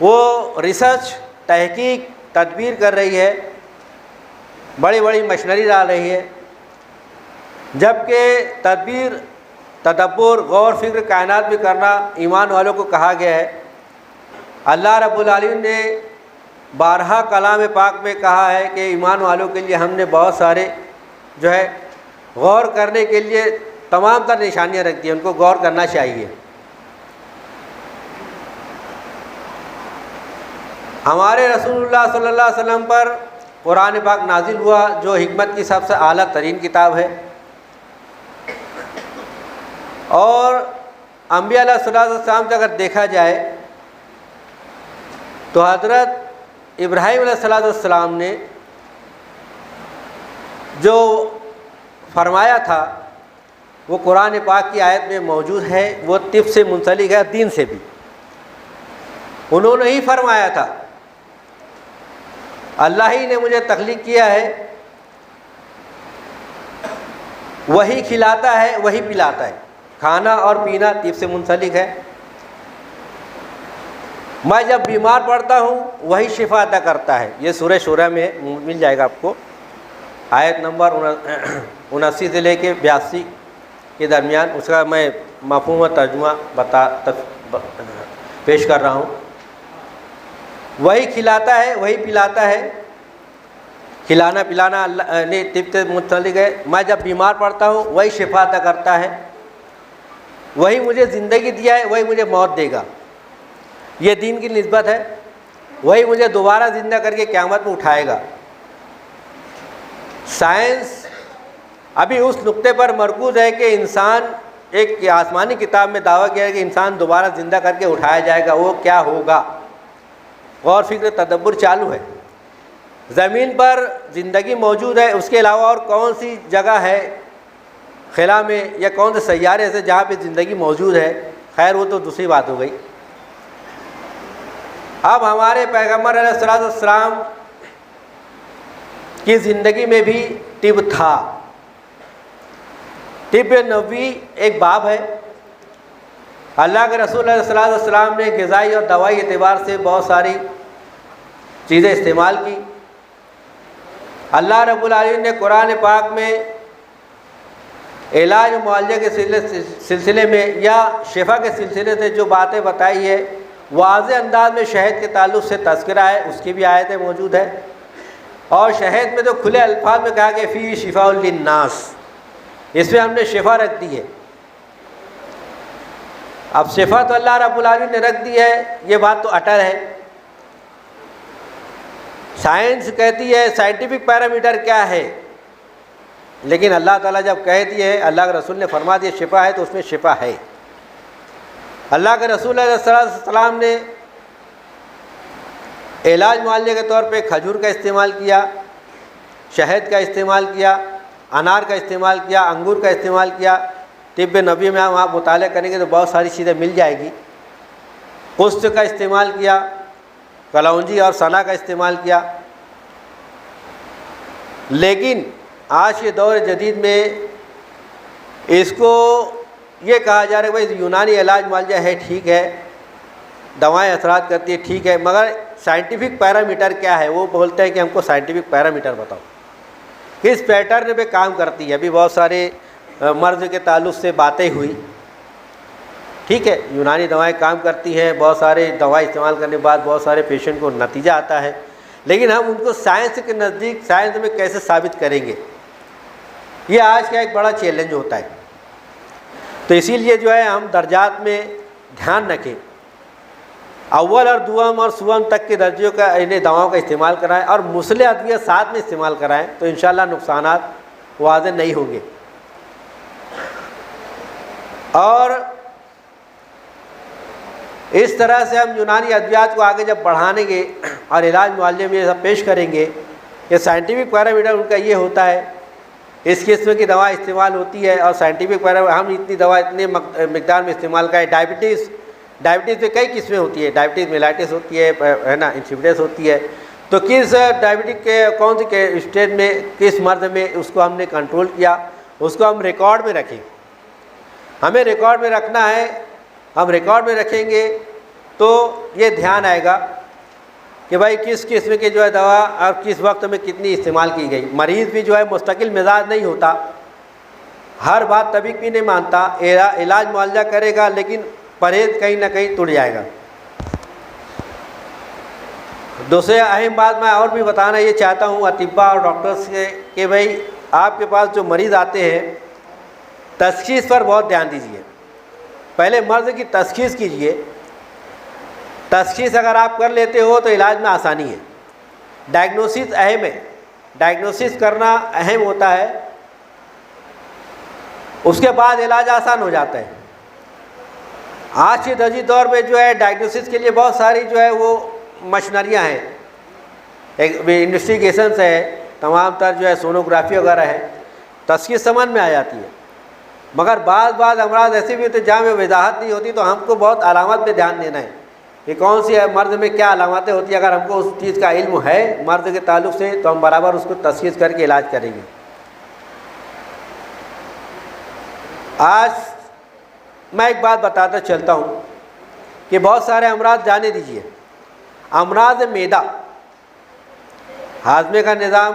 وہ ریسرچ, تحقیق, تدبیر کر رہی ہے, بڑی بڑی مشنری ڈال رہی ہے. جبکہ تدبیر, تدبر, غور فکر کائنات میں کرنا ایمان والوں کو کہا گیا ہے. اللہ رب العالمین نے بارہا کلام پاک میں کہا ہے کہ ایمان والوں کے لیے ہم نے بہت سارے جو ہے غور کرنے کے لیے تمام تر نشانیاں رکھ دی, ان کو غور کرنا چاہیے. ہمارے رسول اللہ صلی اللہ علیہ وسلم پر قرآن پاک نازل ہوا جو حکمت کی سب سے اعلیٰ ترین کتاب ہے. اور انبیاء علیہ السلام سے اگر دیکھا جائے تو حضرت ابراہیم علیہ السلام نے جو فرمایا تھا وہ قرآن پاک کی آیت میں موجود ہے. وہ طب سے منسلک ہے, دین سے بھی. انہوں نے ہی فرمایا تھا, اللہ ہی نے مجھے تخلیق کیا ہے, وہی کھلاتا ہے, وہی پلاتا ہے. کھانا اور پینا طب سے منسلک ہے. میں جب بیمار پڑتا ہوں وہی شفا عطا کرتا ہے. یہ سورہ شورى میں مل جائے گا آپ کو, آیت نمبر 79 سے لے کے 82 کے درمیان. اس کا میں مفہوم و ترجمہ پیش کر رہا ہوں. وہی کھلاتا ہے, وہی پلاتا ہے. کھلانا پلانا اللہ نے طب سے متعلق ہے. میں جب بیمار پڑتا ہوں وہی شفا عطا کرتا ہے. وہی مجھے زندگی دیا ہے, وہی مجھے موت دے گا. یہ دین کی نسبت ہے. وہی مجھے دوبارہ زندہ کر کے قیامت میں اٹھائے گا. سائنس ابھی اس نقطے پر مرکوز ہے کہ انسان, ایک آسمانی کتاب میں دعویٰ کیا ہے کہ انسان دوبارہ زندہ کر کے اٹھایا جائے گا. وہ کیا ہوگا؟ غور فکر تدبر چالو ہے. زمین پر زندگی موجود ہے, اس کے علاوہ اور کون سی جگہ ہے خلا میں یا کون سے سیارے ایسے جہاں پہ زندگی موجود ہے؟ خیر وہ تو دوسری بات ہو گئی. اب ہمارے پیغمبر علیہ السلام کی زندگی میں بھی طب تھا. طب نبوی ایک باب ہے. اللہ کے رسول علیہ الصلوۃ والسلام نے غذائی اور دوائی اعتبار سے بہت ساری چیزیں استعمال کی. اللہ رب العالمین نے قرآن پاک میں علاج و معالجے کے سلسلے میں یا شفا کے سلسلے سے جو باتیں بتائی ہے واضح انداز میں شہد کے تعلق سے تذکرہ ہے، اس کی بھی آیتیں موجود ہے. اور شہد میں تو کھلے الفاظ میں کہا کہ فی شفاء للناس، اس میں ہم نے شفا رکھ دی ہے. اب شفا تو اللہ رب العالمین نے رکھ دی ہے، یہ بات تو اٹل ہے. سائنس کہتی ہے سائنٹیفک پیرامیٹر کیا ہے، لیکن اللہ تعالیٰ جب کہتی ہے، اللہ کے رسول نے فرما دیا شفا ہے تو اس میں شفا ہے. اللہ کے رسول علیہ السلام نے علاج معالجے کے طور پہ کھجور کا استعمال کیا، شہد کا استعمال کیا، انار کا استعمال کیا، انگور کا استعمال کیا. طب نبی میں آپ مطالعہ کریں گے تو بہت ساری چیزیں مل جائے گی. پست کا استعمال کیا، کلونجی اور سنا کا استعمال کیا. لیکن آج کے دور جدید میں اس کو یہ کہا جا رہا ہے بھائی یونانی علاج معالجہ ہے، ٹھیک ہے، دوائیں اثرات کرتی ہے، ٹھیک ہے، مگر سائنٹیفک پیرامیٹر کیا ہے؟ وہ بولتے ہیں کہ ہم کو سائنٹیفک پیرامیٹر بتاؤ، کس پیٹرن پہ کام کرتی ہے. ابھی بہت سارے مرض کے تعلق سے باتیں ہوئی، ٹھیک ہے، یونانی دوائیں کام کرتی ہیں، بہت سارے دوائیں استعمال کرنے کے بعد بہت سارے پیشنٹ کو نتیجہ آتا ہے، لیکن ہم ان کو سائنس کے نزدیک سائنس میں کیسے ثابت کریں گے؟ یہ آج کا ایک بڑا چیلنج ہوتا ہے. تو اسی لیے جو ہے ہم درجات میں دھیان رکھیں، اول اور دوم اور سوم تک کے درجوں کا انہیں دواؤں کا استعمال کرائیں اور مسلح ادویہ ساتھ میں استعمال کرائیں تو انشاءاللہ نقصانات واضح نہیں ہوں گے. اور اس طرح سے ہم یونانی ادویات کو آگے جب بڑھانے گے اور علاج معالجے میں یہ سب پیش کریں گے کہ سائنٹیفک پیرامیٹر ان کا یہ ہوتا ہے، اس قسم کی دوا استعمال ہوتی ہے، اور سائنٹیفک پیرامیٹر ہم اتنی دوا اتنے مقدار میں استعمال کریں. ڈائبٹیز میں کئی قسمیں ہوتی ہے، ڈائبٹیز میلائٹس ہوتی ہے نا، انسیپیڈس ہوتی ہے. تو کس ڈائبٹک کے کون سی کے اسٹیج میں کس مرض میں اس کو ہم نے کنٹرول کیا، اس کو ہم ریکارڈ میں رکھیں. ہمیں ریکارڈ میں رکھنا ہے. ہم ریکارڈ میں رکھیں گے تو یہ دھیان آئے گا کہ بھائی کس قسم کی جو ہے دوا اور کس وقت میں کتنی استعمال کی گئی. مریض بھی جو ہے مستقل مزاج نہیں ہوتا، ہر بات طبیب بھی نہیں مانتا، علاج معالجہ کرے گا لیکن پرہیز کہیں نہ کہیں ٹوٹ جائے گا. دوسرے اہم بات میں اور بھی بتانا یہ چاہتا ہوں اطباء اور ڈاکٹرز سے کہ بھائی آپ کے پاس جو مریض آتے ہیں تشخیص پر بہت دھیان دیجیے. پہلے مرض کی تشخیص کیجیے. تشخیص اگر آپ کر لیتے ہو تو علاج میں آسانی ہے. ڈائگنوسس اہم ہے، ڈائگنوسس کرنا اہم ہوتا ہے، اس کے بعد علاج آسان ہو جاتا ہے. آج کے جدید دور میں جو ہے ڈائگنوسس کے لیے بہت ساری جو ہے وہ مشینریاں ہیں، انویسٹیگیشنس ہے، تمام تر جو ہے سونوگرافی وغیرہ ہے، تشخیص سمجھ میں آ جاتی ہے. مگر بعض امراض ایسے بھی ہوتے ہیں جہاں میں وضاحت نہیں ہوتی، تو ہم کو بہت علامات پہ دھیان دینا ہے کہ کون سی مرض میں کیا علاماتیں ہوتی ہیں. اگر ہم کو اس چیز کا علم ہے مرض کے تعلق سے تو ہم برابر اس کو تشخیص کر کے علاج کریں گے. آج میں ایک بات بتاتا چلتا ہوں کہ بہت سارے امراض جانے دیجیے. امراض معدہ، ہاضمے کا نظام،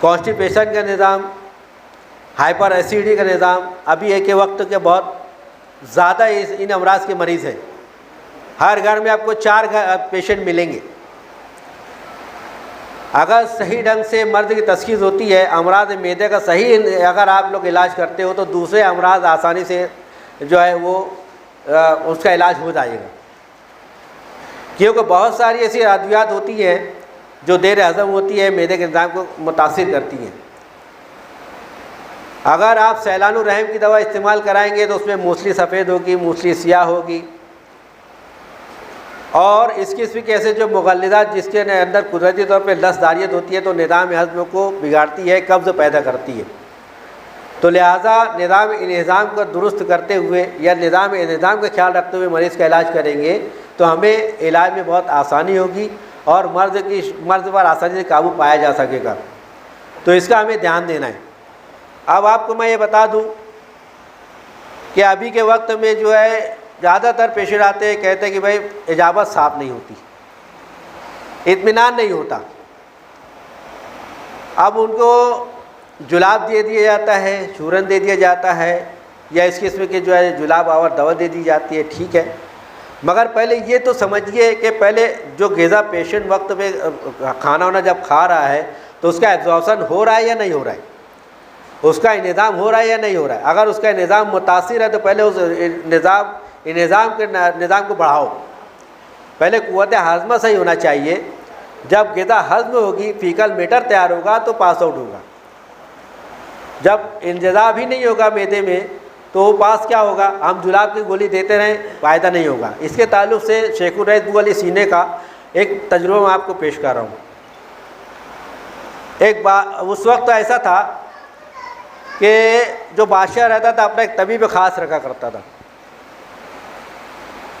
کانسٹیپیشن کا نظام، ہائپر ایسیڈی کا نظام، ابھی ایک وقت کے بہت زیادہ ان امراض کے مریض ہیں. ہر گھر میں آپ کو 4 پیشنٹ ملیں گے. اگر صحیح ڈھنگ سے مرض کی تشخیص ہوتی ہے، امراض معدے کا صحیح اگر آپ لوگ علاج کرتے ہو تو دوسرے امراض آسانی سے جو ہے وہ اس کا علاج ہو جائے گا. کیونکہ بہت ساری ایسی ادویات ہوتی ہیں جو دیر ہضم ہوتی ہے، معدے کے نظام کو متاثر کرتی ہیں. اگر آپ سیلان الرحم کی دوا استعمال کرائیں گے تو اس میں موسلی سفید ہوگی، موسلی سیاہ ہوگی، اور اس قسم کے ایسے جو مغلظات جس کے اندر قدرتی طور پہ لسداریت ہوتی ہے تو نظام ہضم کو بگاڑتی ہے، قبض پیدا کرتی ہے. تو لہٰذا نظام انہضام کو درست کرتے ہوئے یا نظام انہضام کا خیال رکھتے ہوئے مریض کا علاج کریں گے تو ہمیں علاج میں بہت آسانی ہوگی اور مرض پر آسانی سے قابو پایا جا سکے گا. تو اس کا ہمیں دھیان دینا ہے. اب آپ کو میں یہ بتا دوں کہ ابھی کے وقت میں جو ہے زیادہ تر پیشنٹ آتے ہیں, کہتے ہیں کہ بھائی اجابت صاف نہیں ہوتی, اطمینان نہیں ہوتا. اب ان کو جلاب دے دیا جاتا ہے, چورن دے دیا جاتا ہے, یا اس قسم کے جو ہے جلاب آور دوا دے دی جاتی ہے, ٹھیک ہے. مگر پہلے یہ تو سمجھیے کہ پہلے جو غذا پیشنٹ وقت پہ کھانا وانا جب کھا رہا ہے تو اس کا ایبزارپشن ہو رہا ہے یا نہیں ہو رہا ہے, اس کا انہضام ہو رہا ہے یا نہیں ہو رہا ہے. اگر اس کا انہضام متاثر ہے تو پہلے اس نظام کو بڑھاؤ. پہلے قوت ہاضمہ صحیح ہونا چاہیے. جب غذا ہضم ہوگی, فیکل میٹر تیار ہوگا تو پاس آؤٹ ہوگا. جب انتظام ہی نہیں ہوگا معدے میں تو پاس کیا ہوگا؟ ہم جلاب کی گولی دیتے رہیں, فائدہ نہیں ہوگا. اس کے تعلق سے شیخ الرئیس بو علی سینے کا ایک تجربہ میں آپ کو پیش کر رہا ہوں. ایک بار اس وقت ایسا تھا کہ جو بادشاہ رہتا تھا اپنا ایک طبیب خاص رکھا کرتا تھا.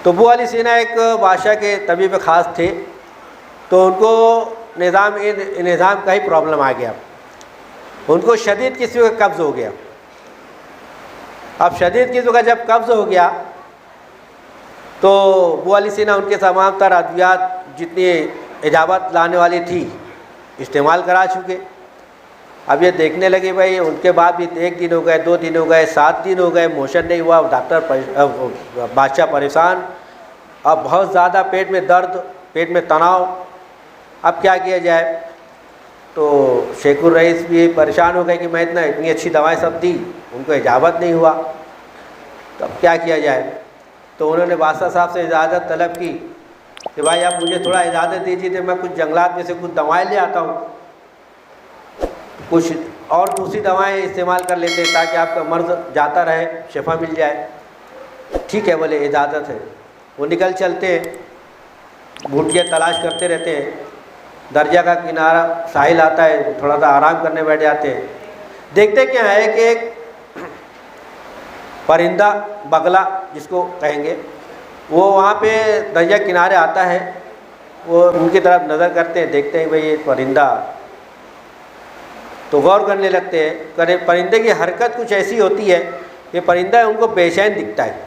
تو بو علی سینا ایک بادشاہ کے طبیب خاص تھے. تو ان کو نظام کا ہی پرابلم آ گیا. ان کو شدید قسم کا قبض ہو گیا. اب شدید قسم کا جب قبض ہو گیا تو بو علی سینا ان کے تمام تر ادویات جتنی اجابت لانے والی تھی استعمال کرا چکے. اب یہ دیکھنے لگے بھائی ان کے بعد بھی 1 دن ہو گئے, 2 دن ہو گئے, 7 دن ہو گئے, موشن نہیں ہوا. ڈاکٹر بادشاہ پریشان, اب بہت زیادہ پیٹ میں درد, پیٹ میں تناؤ. اب کیا کیا جائے؟ تو شیخ الرئیس بھی پریشان ہو گئے کہ میں اتنی اچھی دوائیں سب دی, ان کو اجابت نہیں ہوا, تو اب کیا کیا جائے؟ تو انہوں نے بادشاہ صاحب سے اجازت طلب کی کہ بھائی آپ مجھے تھوڑا اجازت دیجیے تو میں کچھ جنگلات میں سے کچھ دوائیں لے آتا ہوں, کچھ اور دوسری دوائیں استعمال کر لیتے ہیں تاکہ آپ کا مرض جاتا رہے, شفا مل جائے. ٹھیک ہے, بولے اجازت ہے. وہ نکل چلتے ہیں, بھوٹیاں تلاش کرتے رہتے ہیں. دریا کا کنارہ ساحل آتا ہے, تھوڑا سا آرام کرنے بیٹھ جاتے ہیں. دیکھتے کیا ہے کہ ایک پرندہ بگلا جس کو کہیں گے, وہ وہاں پہ دریا کنارے آتا ہے. وہ ان کی طرف نظر کرتے ہیں, دیکھتے ہیں بھئی یہ پرندہ, تو غور کرنے لگتے ہیں. پرندے کی حرکت کچھ ایسی ہوتی ہے کہ پرندہ ان کو بے چین دکھتا ہے,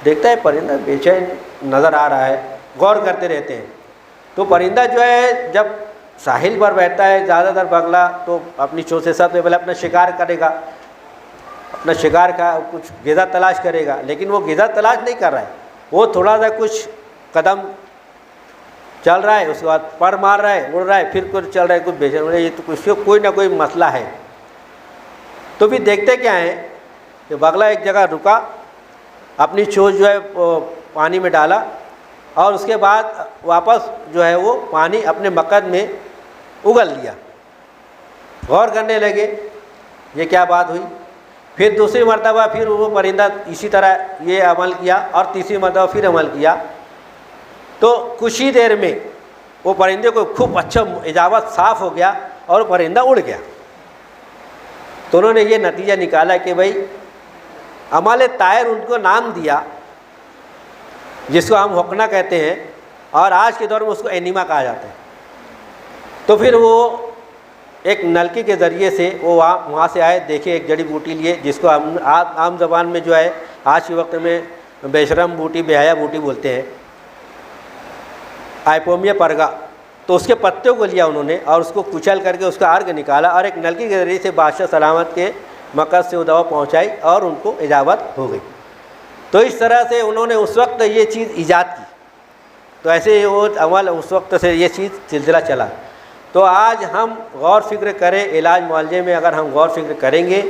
دیکھتا ہے پرندہ بے چین نظر آ رہا ہے, غور کرتے رہتے ہیں. تو پرندہ جو ہے جب ساحل پر بیٹھتا ہے زیادہ تر بگلا, تو اپنی چونچ سے سب سے پہلے اپنا شکار کرے گا, اپنا شکار کا کچھ غذا تلاش کرے گا. لیکن وہ غذا تلاش نہیں کر رہا ہے, وہ تھوڑا سا کچھ قدم چل رہا ہے, اس کے بعد پر مار رہا ہے, اڑ رہا ہے, پھر کچھ چل رہا ہے, کچھ بے چین. یہ تو کچھ کوئی نہ کوئی مسئلہ ہے. تو پھر دیکھتے کیا ہیں کہ بگلا ایک جگہ رکا, اپنی چونچ جو ہے پانی میں ڈالا, اور اس کے بعد واپس جو ہے وہ پانی اپنے مقد میں اگل لیا. غور کرنے لگے یہ کیا بات ہوئی. پھر دوسری مرتبہ پھر وہ پرندہ اسی طرح یہ عمل کیا, اور تیسری مرتبہ پھر عمل کیا. تو کچھ ہی دیر میں وہ پرندے کو خوب اچھا اجابت صاف ہو گیا اور وہ پرندہ اڑ گیا. تو انہوں نے یہ نتیجہ نکالا کہ بھائی عمل طائر ان کو نام دیا جس کو ہم حقنہ کہتے ہیں, اور آج کے دور میں اس کو اینیما کہا جاتا ہے. تو پھر وہ ایک نلکی کے ذریعے سے وہ وہاں سے آئے, دیکھے ایک جڑی بوٹی لیے جس کو ہم عام زبان میں جو ہے آج کے وقت میں بے شرم بوٹی, بے حیا بوٹی بولتے ہیں, آئپومیا پرگا. تو اس کے پتوں کو لیا انہوں نے اور اس کو کچل کر کے اس کا ارگ نکالا, اور ایک نلکی کے ذریعے سے بادشاہ سلامت کے مقصد سے وہ دوا پہنچائی اور ان کو اجابت ہو گئی. تو اس طرح سے انہوں نے اس وقت یہ چیز ایجاد کی. تو ایسے وہ عمل اس وقت سے یہ چیز سلسلہ چلا. تو آج ہم غور فکر کریں, علاج معالجے میں اگر ہم غور فکر کریں گے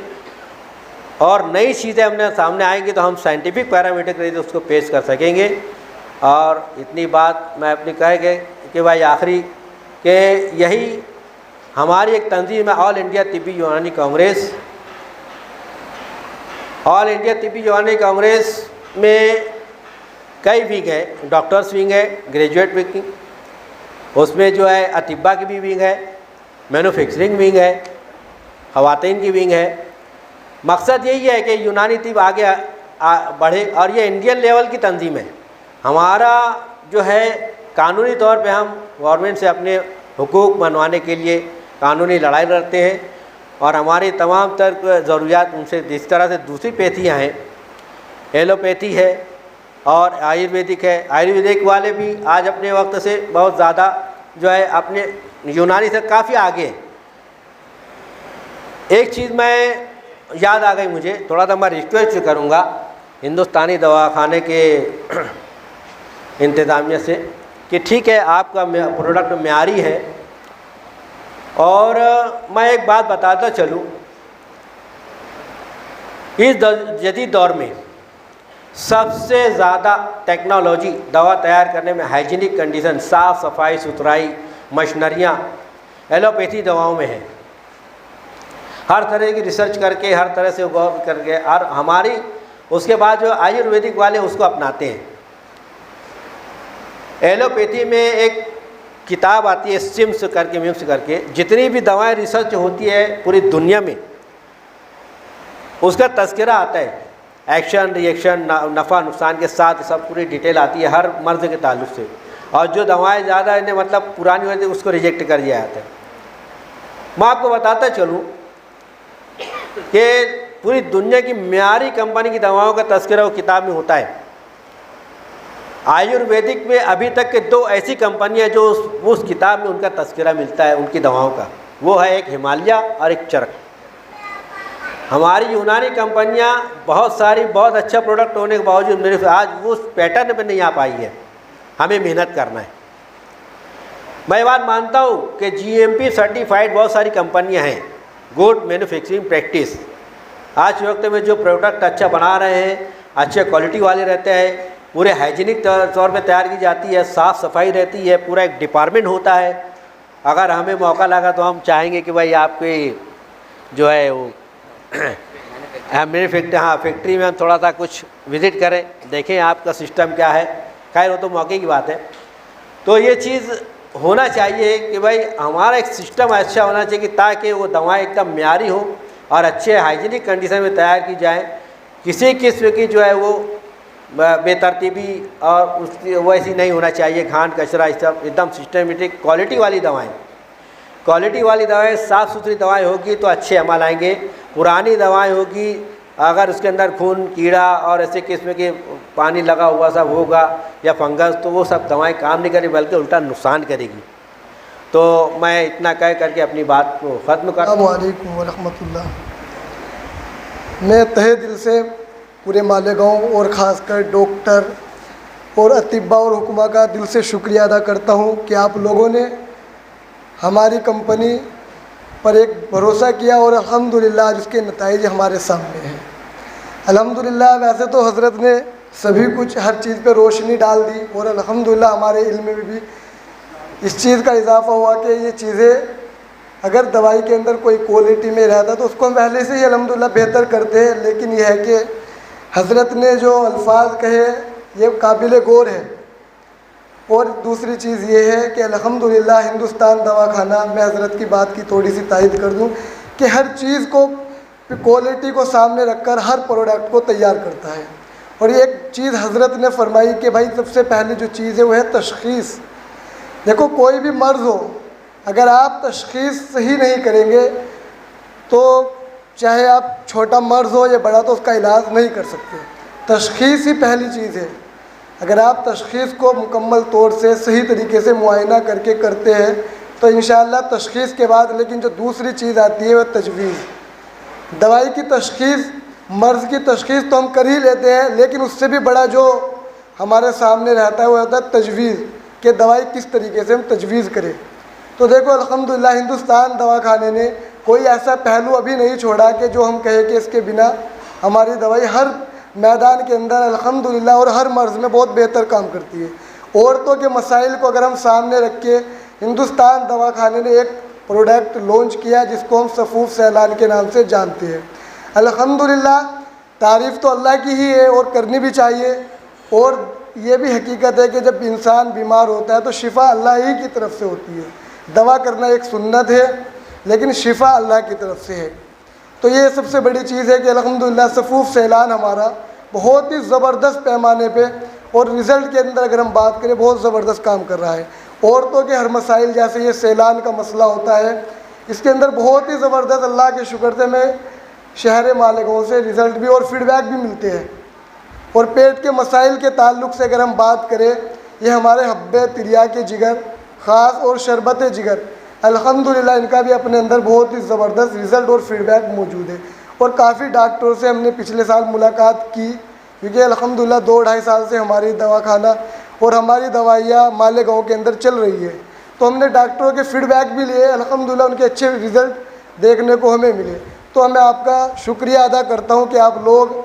اور نئی چیزیں ہم نے سامنے آئیں گی تو ہم سائنٹیفک پیرامیٹر کے ذریعے اس کو پیش کر سکیں گے. اور اتنی بات میں اپنی کہے گے کہ بھائی آخری کہ یہی ہماری ایک تنظیم ہے آل انڈیا طبی یونانی کانگریس. آل انڈیا طبی یونانی کانگریس میں کئی ونگ ہے, ڈاکٹرس ونگ ہے, گریجویٹ ونگ, اس میں جو ہے اطباء کی بھی ونگ ہے, مینوفیکچرنگ ونگ ہے, خواتین کی ونگ ہے. مقصد یہی ہے کہ یونانی طب آگے بڑھے, اور یہ انڈین لیول کی تنظیم ہے. ہمارا جو ہے قانونی طور پہ ہم گورنمنٹ سے اپنے حقوق منوانے کے لیے قانونی لڑائی لڑتے ہیں، اور ہماری تمام تر ضروریات ان سے جس طرح سے دوسری پیتھیاں ہیں، ایلوپیتھی ہے اور آیورویدک ہے، آیورویدک والے بھی آج اپنے وقت سے بہت زیادہ جو ہے اپنے یونانی سے کافی آگے ہیں۔ ایک چیز میں یاد آ گئی مجھے، تھوڑا سا میں ریکویسٹ کروں گا ہندوستانی دواخانے کے انتظامیہ سے کہ ٹھیک ہے آپ کا پروڈکٹ معیاری ہے، اور میں ایک بات بتاتا چلوں، اس جدید دور میں سب سے زیادہ ٹیکنالوجی دوا تیار کرنے میں ہائیجینک کنڈیشن، صاف صفائی ستھرائی، مشینریاں ایلوپیتھی دواؤں میں ہے۔ ہر طرح کی ریسرچ کر کے، ہر طرح سے غور کر کے، اور ہماری اس کے بعد جو آیورویدک والے اس کو اپناتے ہیں۔ ایلوپیتھی میں ایک کتاب آتی ہے سمس کر کے، میمس کر کے، جتنی بھی دوائیں ریسرچ ہوتی ہے پوری دنیا میں اس کا تذکرہ آتا ہے، ایکشن ری ایکشن، نفع نقصان کے ساتھ سب پوری ڈیٹیل آتی ہے ہر مرض کے تعلق سے، اور جو دوائیں زیادہ انہیں مطلب پرانی ہوتی ہیں اس کو ریجیکٹ کر دیا جاتا ہے۔ میں آپ کو بتاتا چلوں کہ پوری دنیا کی معیاری کمپنی کی دواؤں کا تذکرہ وہ کتاب میں ہوتا ہے۔ آیورویدک میں ابھی تک کے 2 ایسی کمپنیاں جو اس کتاب میں ان کا تذکرہ ملتا ہے ان کی دواؤں کا، وہ ہے ایک ہمالیہ اور ایک چرک۔ ہماری یونانی کمپنیاں بہت ساری بہت اچھا پروڈکٹ ہونے کے باوجود میرے آج وہ اس پیٹرن پہ نہیں آ پائی ہے، ہمیں محنت کرنا ہے۔ میں یہ بات مانتا ہوں کہ GMP سرٹیفائڈ بہت ساری کمپنیاں ہیں، گڈ مینوفیکچرنگ پریکٹس۔ آج کے وقت میں جو پروڈکٹ اچھا بنا رہے ہیں، اچھے کوالٹی والے رہتے ہیں، پورے ہائیجینک طور پہ تیار کی جاتی ہے، صاف صفائی رہتی ہے، پورا ایک ڈپارٹمنٹ ہوتا ہے۔ اگر ہمیں موقع لگا تو ہم چاہیں گے کہ بھائی آپ کے جو ہے وہ میری فیکٹری میں ہم تھوڑا سا کچھ وزٹ کریں، دیکھیں آپ کا سسٹم کیا ہے۔ خیر وہ تو موقع کی بات ہے۔ تو یہ چیز ہونا چاہیے کہ بھائی ہمارا ایک سسٹم اچھا ہونا چاہیے کہ تاکہ وہ دوائیں ایک دم معیاری ہو اور اچھے ہائیجینک کنڈیشن میں تیار کی جائیں، کسی قسم کی جو ہے وہ بے ترتیبی اور اس کی ویسی نہیں ہونا چاہیے، گھان کچرا اس سب ایک دم سسٹمیٹک کوالٹی والی دوائیں۔ کوالٹی والی دوائیں، صاف ستھری دوائیں ہوگی تو اچھے عمل آئیں گے۔ پرانی دوائیں ہوگی اگر اس کے اندر خون کیڑا اور ایسے قسم کے پانی لگا ہوا سب ہوگا یا فنگس، تو وہ سب دوائیں کام نہیں کریں بلکہ الٹا نقصان کرے گی۔ تو میں اتنا کہہ کر کے اپنی بات کو ختم کرتا ہوں۔ السلام علیکم ورحمۃ اللہ۔ میں تہہ دل سے پورے مالیگاؤں اور خاص کر ڈاکٹر اور اطباء اور حکماء کا دل سے شکریہ ادا کرتا ہوں کہ آپ لوگوں نے ہماری کمپنی پر ایک بھروسہ کیا، اور الحمدللہ آج اس کے نتائج ہمارے سامنے ہیں۔ الحمدللہ ویسے تو حضرت نے سبھی کچھ ہر چیز پہ روشنی ڈال دی، اور الحمدللہ ہمارے علم میں بھی اس چیز کا اضافہ ہوا کہ یہ چیزیں اگر دوائی کے اندر کوئی کوالٹی میں رہتا تو اس کو ہم پہلے سے ہی الحمدللہ بہتر کرتے ہیں، لیکن یہ ہے کہ حضرت نے جو الفاظ کہے یہ قابل غور ہے۔ اور دوسری چیز یہ ہے کہ الحمدللہ ہندوستان دواخانہ، میں حضرت کی بات کی تھوڑی سی تائید کر دوں کہ ہر چیز کو کوالٹی کو سامنے رکھ کر ہر پروڈکٹ کو تیار کرتا ہے۔ اور یہ ایک چیز حضرت نے فرمائی کہ بھائی سب سے پہلے جو چیز ہے وہ ہے تشخیص۔ دیکھو کوئی بھی مرض ہو، اگر آپ تشخیص صحیح نہیں کریں گے تو چاہے آپ چھوٹا مرض ہو یا بڑا تو اس کا علاج نہیں کر سکتے۔ تشخیص ہی پہلی چیز ہے۔ اگر آپ تشخیص کو مکمل طور سے صحیح طریقے سے معائنہ کر کے کرتے ہیں تو انشاءاللہ تشخیص کے بعد لیکن جو دوسری چیز آتی ہے وہ تجویز۔ دوائی کی تشخیص، مرض کی تشخیص تو ہم کر ہی لیتے ہیں، لیکن اس سے بھی بڑا جو ہمارے سامنے رہتا ہے وہ ہوتا ہے تجویز، کہ دوائی کس طریقے سے ہم تجویز کریں۔ تو دیکھو الحمدللہ ہندوستان دواخانے نے کوئی ایسا پہلو ابھی نہیں چھوڑا کہ جو ہم کہیں کہ اس کے بنا ہماری دوائی ہر میدان کے اندر الحمدللہ اور ہر مرض میں بہت بہتر کام کرتی ہے۔ عورتوں کے مسائل کو اگر ہم سامنے رکھ کے ہندوستان دواخانے نے ایک پروڈکٹ لانچ کیا جس کو ہم صفوف سیلان کے نام سے جانتے ہیں۔ الحمدللہ تعریف تو اللہ کی ہی ہے اور کرنی بھی چاہیے، اور یہ بھی حقیقت ہے کہ جب انسان بیمار ہوتا ہے تو شفا اللہ ہی کی طرف سے ہوتی ہے۔ دوا کرنا ایک سنت ہے لیکن شفا اللہ کی طرف سے ہے۔ تو یہ سب سے بڑی چیز ہے کہ الحمدللہ صفوف سیلان ہمارا بہت ہی زبردست پیمانے پہ اور رزلٹ کے اندر اگر ہم بات کریں بہت زبردست کام کر رہا ہے. عورتوں کے ہر مسائل جیسے یہ سیلان کا مسئلہ ہوتا ہے اس کے اندر بہت ہی زبردست اللہ کے شکر سے میں شہر مالیگاؤں سے رزلٹ بھی اور فیڈ بیک بھی ملتے ہیں. اور پیٹ کے مسائل کے تعلق سے اگر ہم بات کریں یہ ہمارے حب تریا کے جگر خاص اور شربت جگر الحمدللہ ان کا بھی اپنے اندر بہت ہی زبردست رزلٹ اور فیڈ بیک موجود ہے. اور کافی ڈاکٹروں سے ہم نے پچھلے سال ملاقات کی کیونکہ الحمدللہ 2-2.5 سال سے ہماری دواخانہ اور ہماری دوائیاں مالیگاؤں کے اندر چل رہی ہے. تو ہم نے ڈاکٹروں کے فیڈ بیک بھی لیے الحمدللہ ان کے اچھے رزلٹ دیکھنے کو ہمیں ملے. تو میں آپ کا شکریہ ادا کرتا ہوں کہ آپ لوگ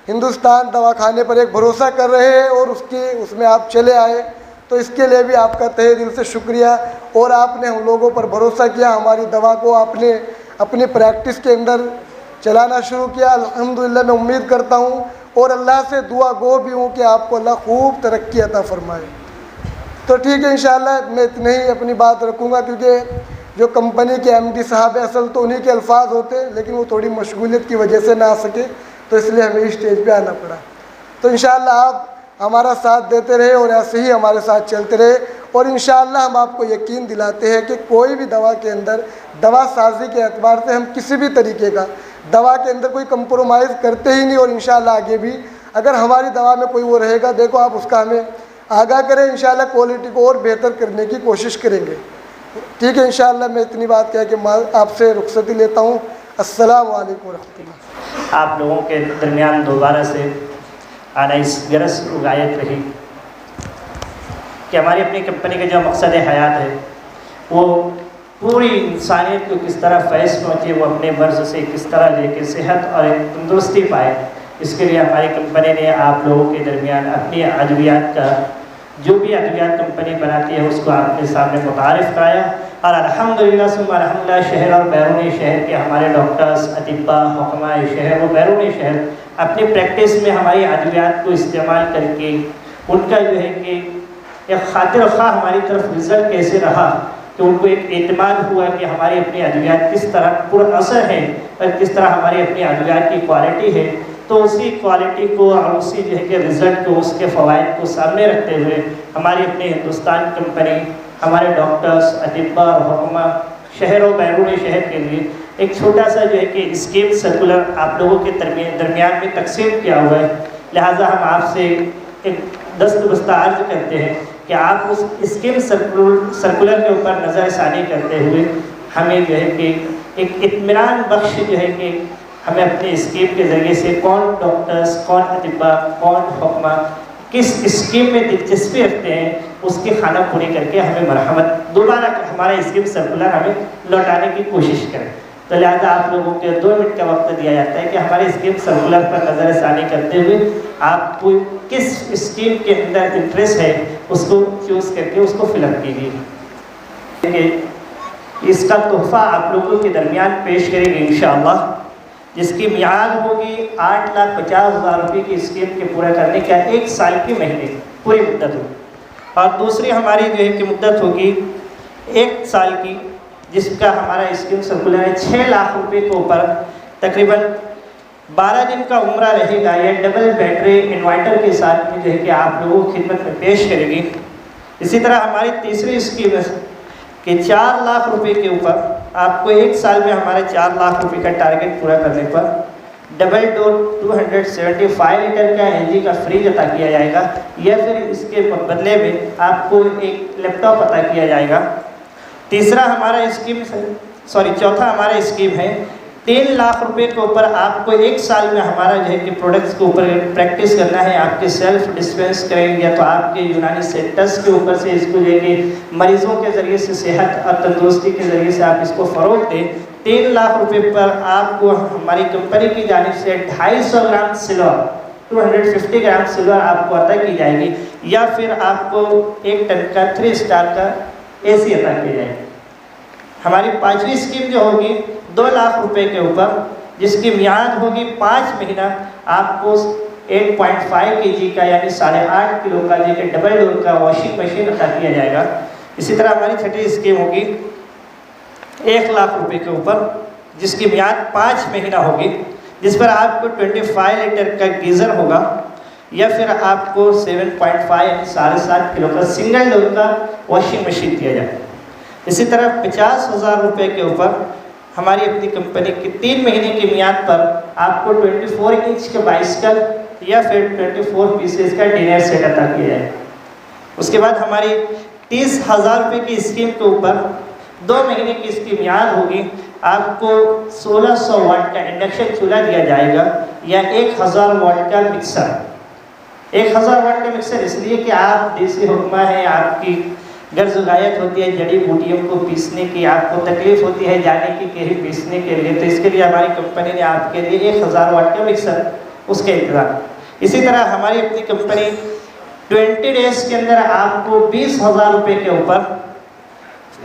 ہندوستان دواخانے پر ایک بھروسہ کر رہے ہیں اور اس میں آپ چلے آئے. تو اس کے لیے بھی آپ کا تہہ دل سے شکریہ. اور آپ نے ہم لوگوں پر بھروسہ کیا, ہماری دوا کو آپ نے اپنی پریکٹس کے اندر چلانا شروع کیا. الحمدللہ میں امید کرتا ہوں اور اللہ سے دعا گو بھی ہوں کہ آپ کو اللہ خوب ترقی عطا فرمائے. تو ٹھیک ہے انشاءاللہ میں اتنے ہی اپنی بات رکھوں گا کیونکہ جو کمپنی کے ایم ڈی صاحب اصل تو انہی کے الفاظ ہوتے لیکن وہ تھوڑی مشغولیت کی وجہ سے نہ آ سکے تو اس لیے ہمیں اسٹیج پہ آنا پڑا. تو انشاءاللہ آپ ہمارا ساتھ دیتے رہے اور ایسے ہی ہمارے ساتھ چلتے رہے. اور انشاءاللہ ہم آپ کو یقین دلاتے ہیں کہ کوئی بھی دوا کے اندر دوا سازی کے اعتبار سے ہم کسی بھی طریقے کا دوا کے اندر کوئی کمپرومائز کرتے ہی نہیں. اور انشاءاللہ آگے بھی اگر ہماری دوا میں کوئی وہ رہے گا دیکھو آپ اس کا ہمیں آگاہ کریں. انشاءاللہ کوالٹی کو اور بہتر کرنے کی کوشش کریں گے. ٹھیک ہے انشاءاللہ میں اتنی بات کہہ کے آپ سے رخصتی لیتا ہوں. السلام علیکم ورحمۃ اللہ. آپ لوگوں کے درمیان دوبارہ سے آنا اس غرض غایت رہی کہ ہماری اپنی کمپنی کا جو مقصد حیات ہے وہ پوری انسانیت کو کس طرح فیض پہنچے, وہ اپنے مرض سے کس طرح لے کے صحت اور تندرستی پائے. اس کے لیے ہماری کمپنی نے آپ لوگوں کے درمیان اپنی ادویات کا جو بھی ادویات کمپنی بناتی ہے اس کو آپ کے سامنے متعارف کرایا. اور الحمدللہ ثم الحمدللہ شہر اور بیرون شہر کے ہمارے ڈاکٹرز, اطباء, حکماء شہر و بیرون شہر اپنی پریکٹس میں ہماری ادویات کو استعمال کر کے ان کا جو ہے کہ ایک خاطر خواہ ہماری طرف رزلٹ کیسے رہا کہ ان کو ایک اعتماد ہوا کہ ہماری اپنی ادویات کس طرح پر اثر ہے اور کس طرح ہماری اپنی ادویات کی کوالٹی ہے. تو اسی کوالٹی کو اور اسی جو ہے کہ رزلٹ کو, اس کے فوائد کو سامنے رکھتے ہوئے ہماری اپنی ہندوستان کمپنی ہمارے ڈاکٹرز, اطباء اور حکماء شہر و بیرون شہر کے لیے ایک چھوٹا سا جو ہے کہ اسکیم سرکولر آپ لوگوں کے درمیان میں تقسیم کیا ہوا ہے. لہٰذا ہم آپ سے ایک دستبستہ عرض کرتے ہیں کہ آپ اس اسکیم سرکولر کے اوپر نظر ثانی کرتے ہوئے ہمیں جو ہے کہ ایک اطمینان بخش جو ہے کہ ہمیں اپنے اسکیم کے ذریعے سے کون ڈاکٹرز, کون اطباء, کون حکماء کس اسکیم میں دلچسپی رکھتے ہیں اس کی خانہ پوری کر کے ہمیں مرحمت دوبارہ ہمارا اسکیم سرکولر ہمیں لوٹانے کی کوشش کریں. تو لہٰذا آپ لوگوں کے 2 منٹ کا وقت دیا جاتا ہے کہ ہمارے اسکیم سرکولر پر نظر ثانی کرتے ہوئے آپ کو کس اسکیم کے اندر انٹرسٹ ہے اس کو چوز کر کے اس کو فل اپ کیجیے. اس کا تحفہ آپ لوگوں کے درمیان پیش کریں گے انشاءاللہ, جس کی میعاد ہوگی 8,50,000 روپے کی اسکیم کے پورا کرنے کا 1 سال کی مہینے پوری مدت ہوگی. اور دوسری ہماری جو ہے کہ مدت ہوگی 1 سال کی جس کا ہمارا اسکیم سرکولر ہے 6 لاکھ روپے کے اوپر تقریباً 12 دن کا عمرہ رہے گا. یہ ڈبل بیٹری انورٹر کے ساتھ میں جو ہے کہ آپ لوگوں کی خدمت میں پیش کرے گی. اسی طرح ہماری تیسری اسکیم ہے کہ 4 لاکھ روپے کے اوپر آپ کو 1 سال میں ہمارے 4 لاکھ روپے کا ٹارگٹ پورا کرنے پر ڈبل ڈور 275 لیٹر کا LG کا فریج عطا کیا جائے گا, یا پھر اس کے بدلے میں آپ کو ایک لیپ ٹاپ عطا کیا جائے گا. چوتھا ہمارا اسکیم ہے 3 لاکھ روپے کے اوپر آپ کو 1 سال میں ہمارا جو ہے کہ پروڈکٹس کے اوپر پریکٹس کرنا ہے. آپ کے سیلف ڈسپینس کریں یا تو آپ کے یونانی سینٹرز کے اوپر سے اس کو جو ہے کہ مریضوں کے ذریعے سے صحت اور تندرستی کے ذریعے سے آپ اس کو فروغ دیں. 3 لاکھ روپے پر آپ کو ہماری کمپنی کی جانب سے 250 گرام سلور 250 گرام سلور آپ کو عطا کی جائے گی, یا پھر آپ کو 1 ٹن کا 3 اسٹار کا AC عطا کیا جائے گا. ہماری 5ویں اسکیم جو ہوگی 2 لاکھ روپے کے اوپر جس کی میعاد ہوگی 5 مہینہ, آپ کو 8.5 kg کا یعنی 8.5 کلو کا جو کہ ڈبل ڈور کا واشنگ مشین عطا کیا جائے گا. اسی طرح ہماری 6ٹھی اسکیم ہوگی 1 لاکھ روپے کے اوپر جس کی میعاد 5 مہینہ ہوگی, جس پر آپ کو 25 لیٹر کا گیزر ہوگا, یا پھر آپ کو 7.5 یعنی 7.5 کلو کا سنگل ڈور کا واشنگ مشین دیا جائے. اسی طرح 50,000 روپے کے اوپر ہماری اپنی کمپنی کی 3 مہینے کی میعاد پر آپ کو 24 انچ کا بائسکل یا پھر 24 پیسز کا ڈنر سیٹ عطا کیا جائے. اس کے بعد ہماری 30,000 روپے کی اسکیم کے اوپر 2 مہینے کی اس کی میعاد ہوگی. آپ کو 1600 واٹ کا انڈکشن چولہا دیا جائے گا یا 1000 واٹ کا مکسر. 1000 واٹ کا مکسر اس لیے کہ آپ دیسی حکمہ ہیں, آپ کی غرض غایت ہوتی ہے جڑی بوٹیوں کو پیسنے کی, آپ کو تکلیف ہوتی ہے جانے کی کہیں پیسنے کے لیے, تو اس کے لیے ہماری کمپنی نے آپ کے لیے 1000 واٹ کا مکسر اس کے انتظام. اسی طرح ہماری اپنی کمپنی 20 ڈیز کے اندر آپ کو 20,000 روپے کے اوپر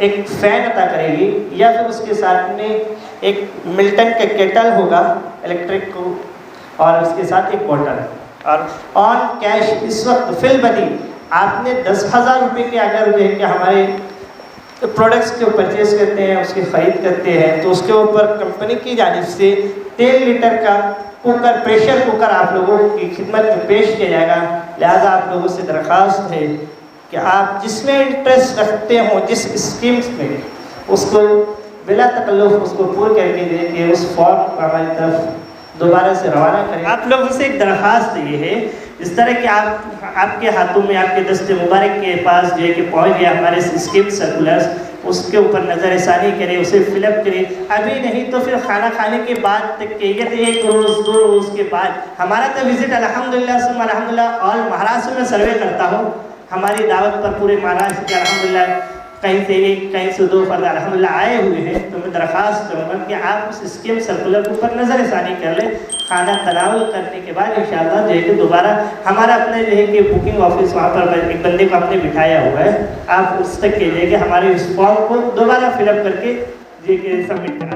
ایک فین عطا کرے گی یا پھر اس کے ساتھ میں ایک ملٹن کا کیٹل ہوگا الیکٹرک کو, اور اس کے ساتھ ایک بوٹل. اور آن کیش اس وقت فی البدی آپ نے 10,000 روپے کے اگر جو ہے کہ ہمارے پروڈکٹس کے پرچیز کرتے ہیں, اس کی خرید کرتے ہیں, تو اس کے اوپر کمپنی کی جانب سے 3 لیٹر کا کوکر, پریشر کوکر آپ لوگوں کی خدمت میں پیش کیا جائے گا. لہذا آپ لوگوں سے درخواست ہے کہ آپ جس میں انٹرسٹ رکھتے ہوں جس اسکیمس میں, اس کو بلا تکلف اس کو پور کر کے دیں کہ اس فارم کو ہماری طرف دوبارہ سے روانہ کریں. آپ لوگوں سے ایک درخواست یہ ہے اس طرح کہ آپ کے ہاتھوں میں, آپ کے دست مبارک کے پاس جو ہے کہ پہنچ گیا ہمارے اسکیم سرکولرز, اس کے اوپر نظر ثانی کرے, اسے فل اپ کرے. ابھی نہیں تو پھر کھانا کھانے کے بعد تک کہ 1 روز 2 روز کے بعد ہمارا تو وزٹ الحمدللہ ثم الحمدللہ آل مہاراشٹر میں سروے کرتا ہوں. ہماری دعوت پر پورے مہاراشٹر کے الحمدللہ کہیں سے 1 کہیں سے 2 فرد الحمدللہ آئے ہوئے ہیں. تو میں درخواست کروں گا کہ آپ اس اسکیم سرکولر کے اوپر نظر ثانی کر لیں. کھانا تناول کرنے کے بعد انشاءاللہ جو ہے کہ دوبارہ ہمارا اپنے جو ہے کہ بکنگ آفس وہاں پر ایک بندے کو ہم نے بٹھایا ہوا ہے, آپ اس تک کہیے کہ ہمارے اس فارم کو دوبارہ فل اپ کر کے جو ہے کہ سبمٹ کریں.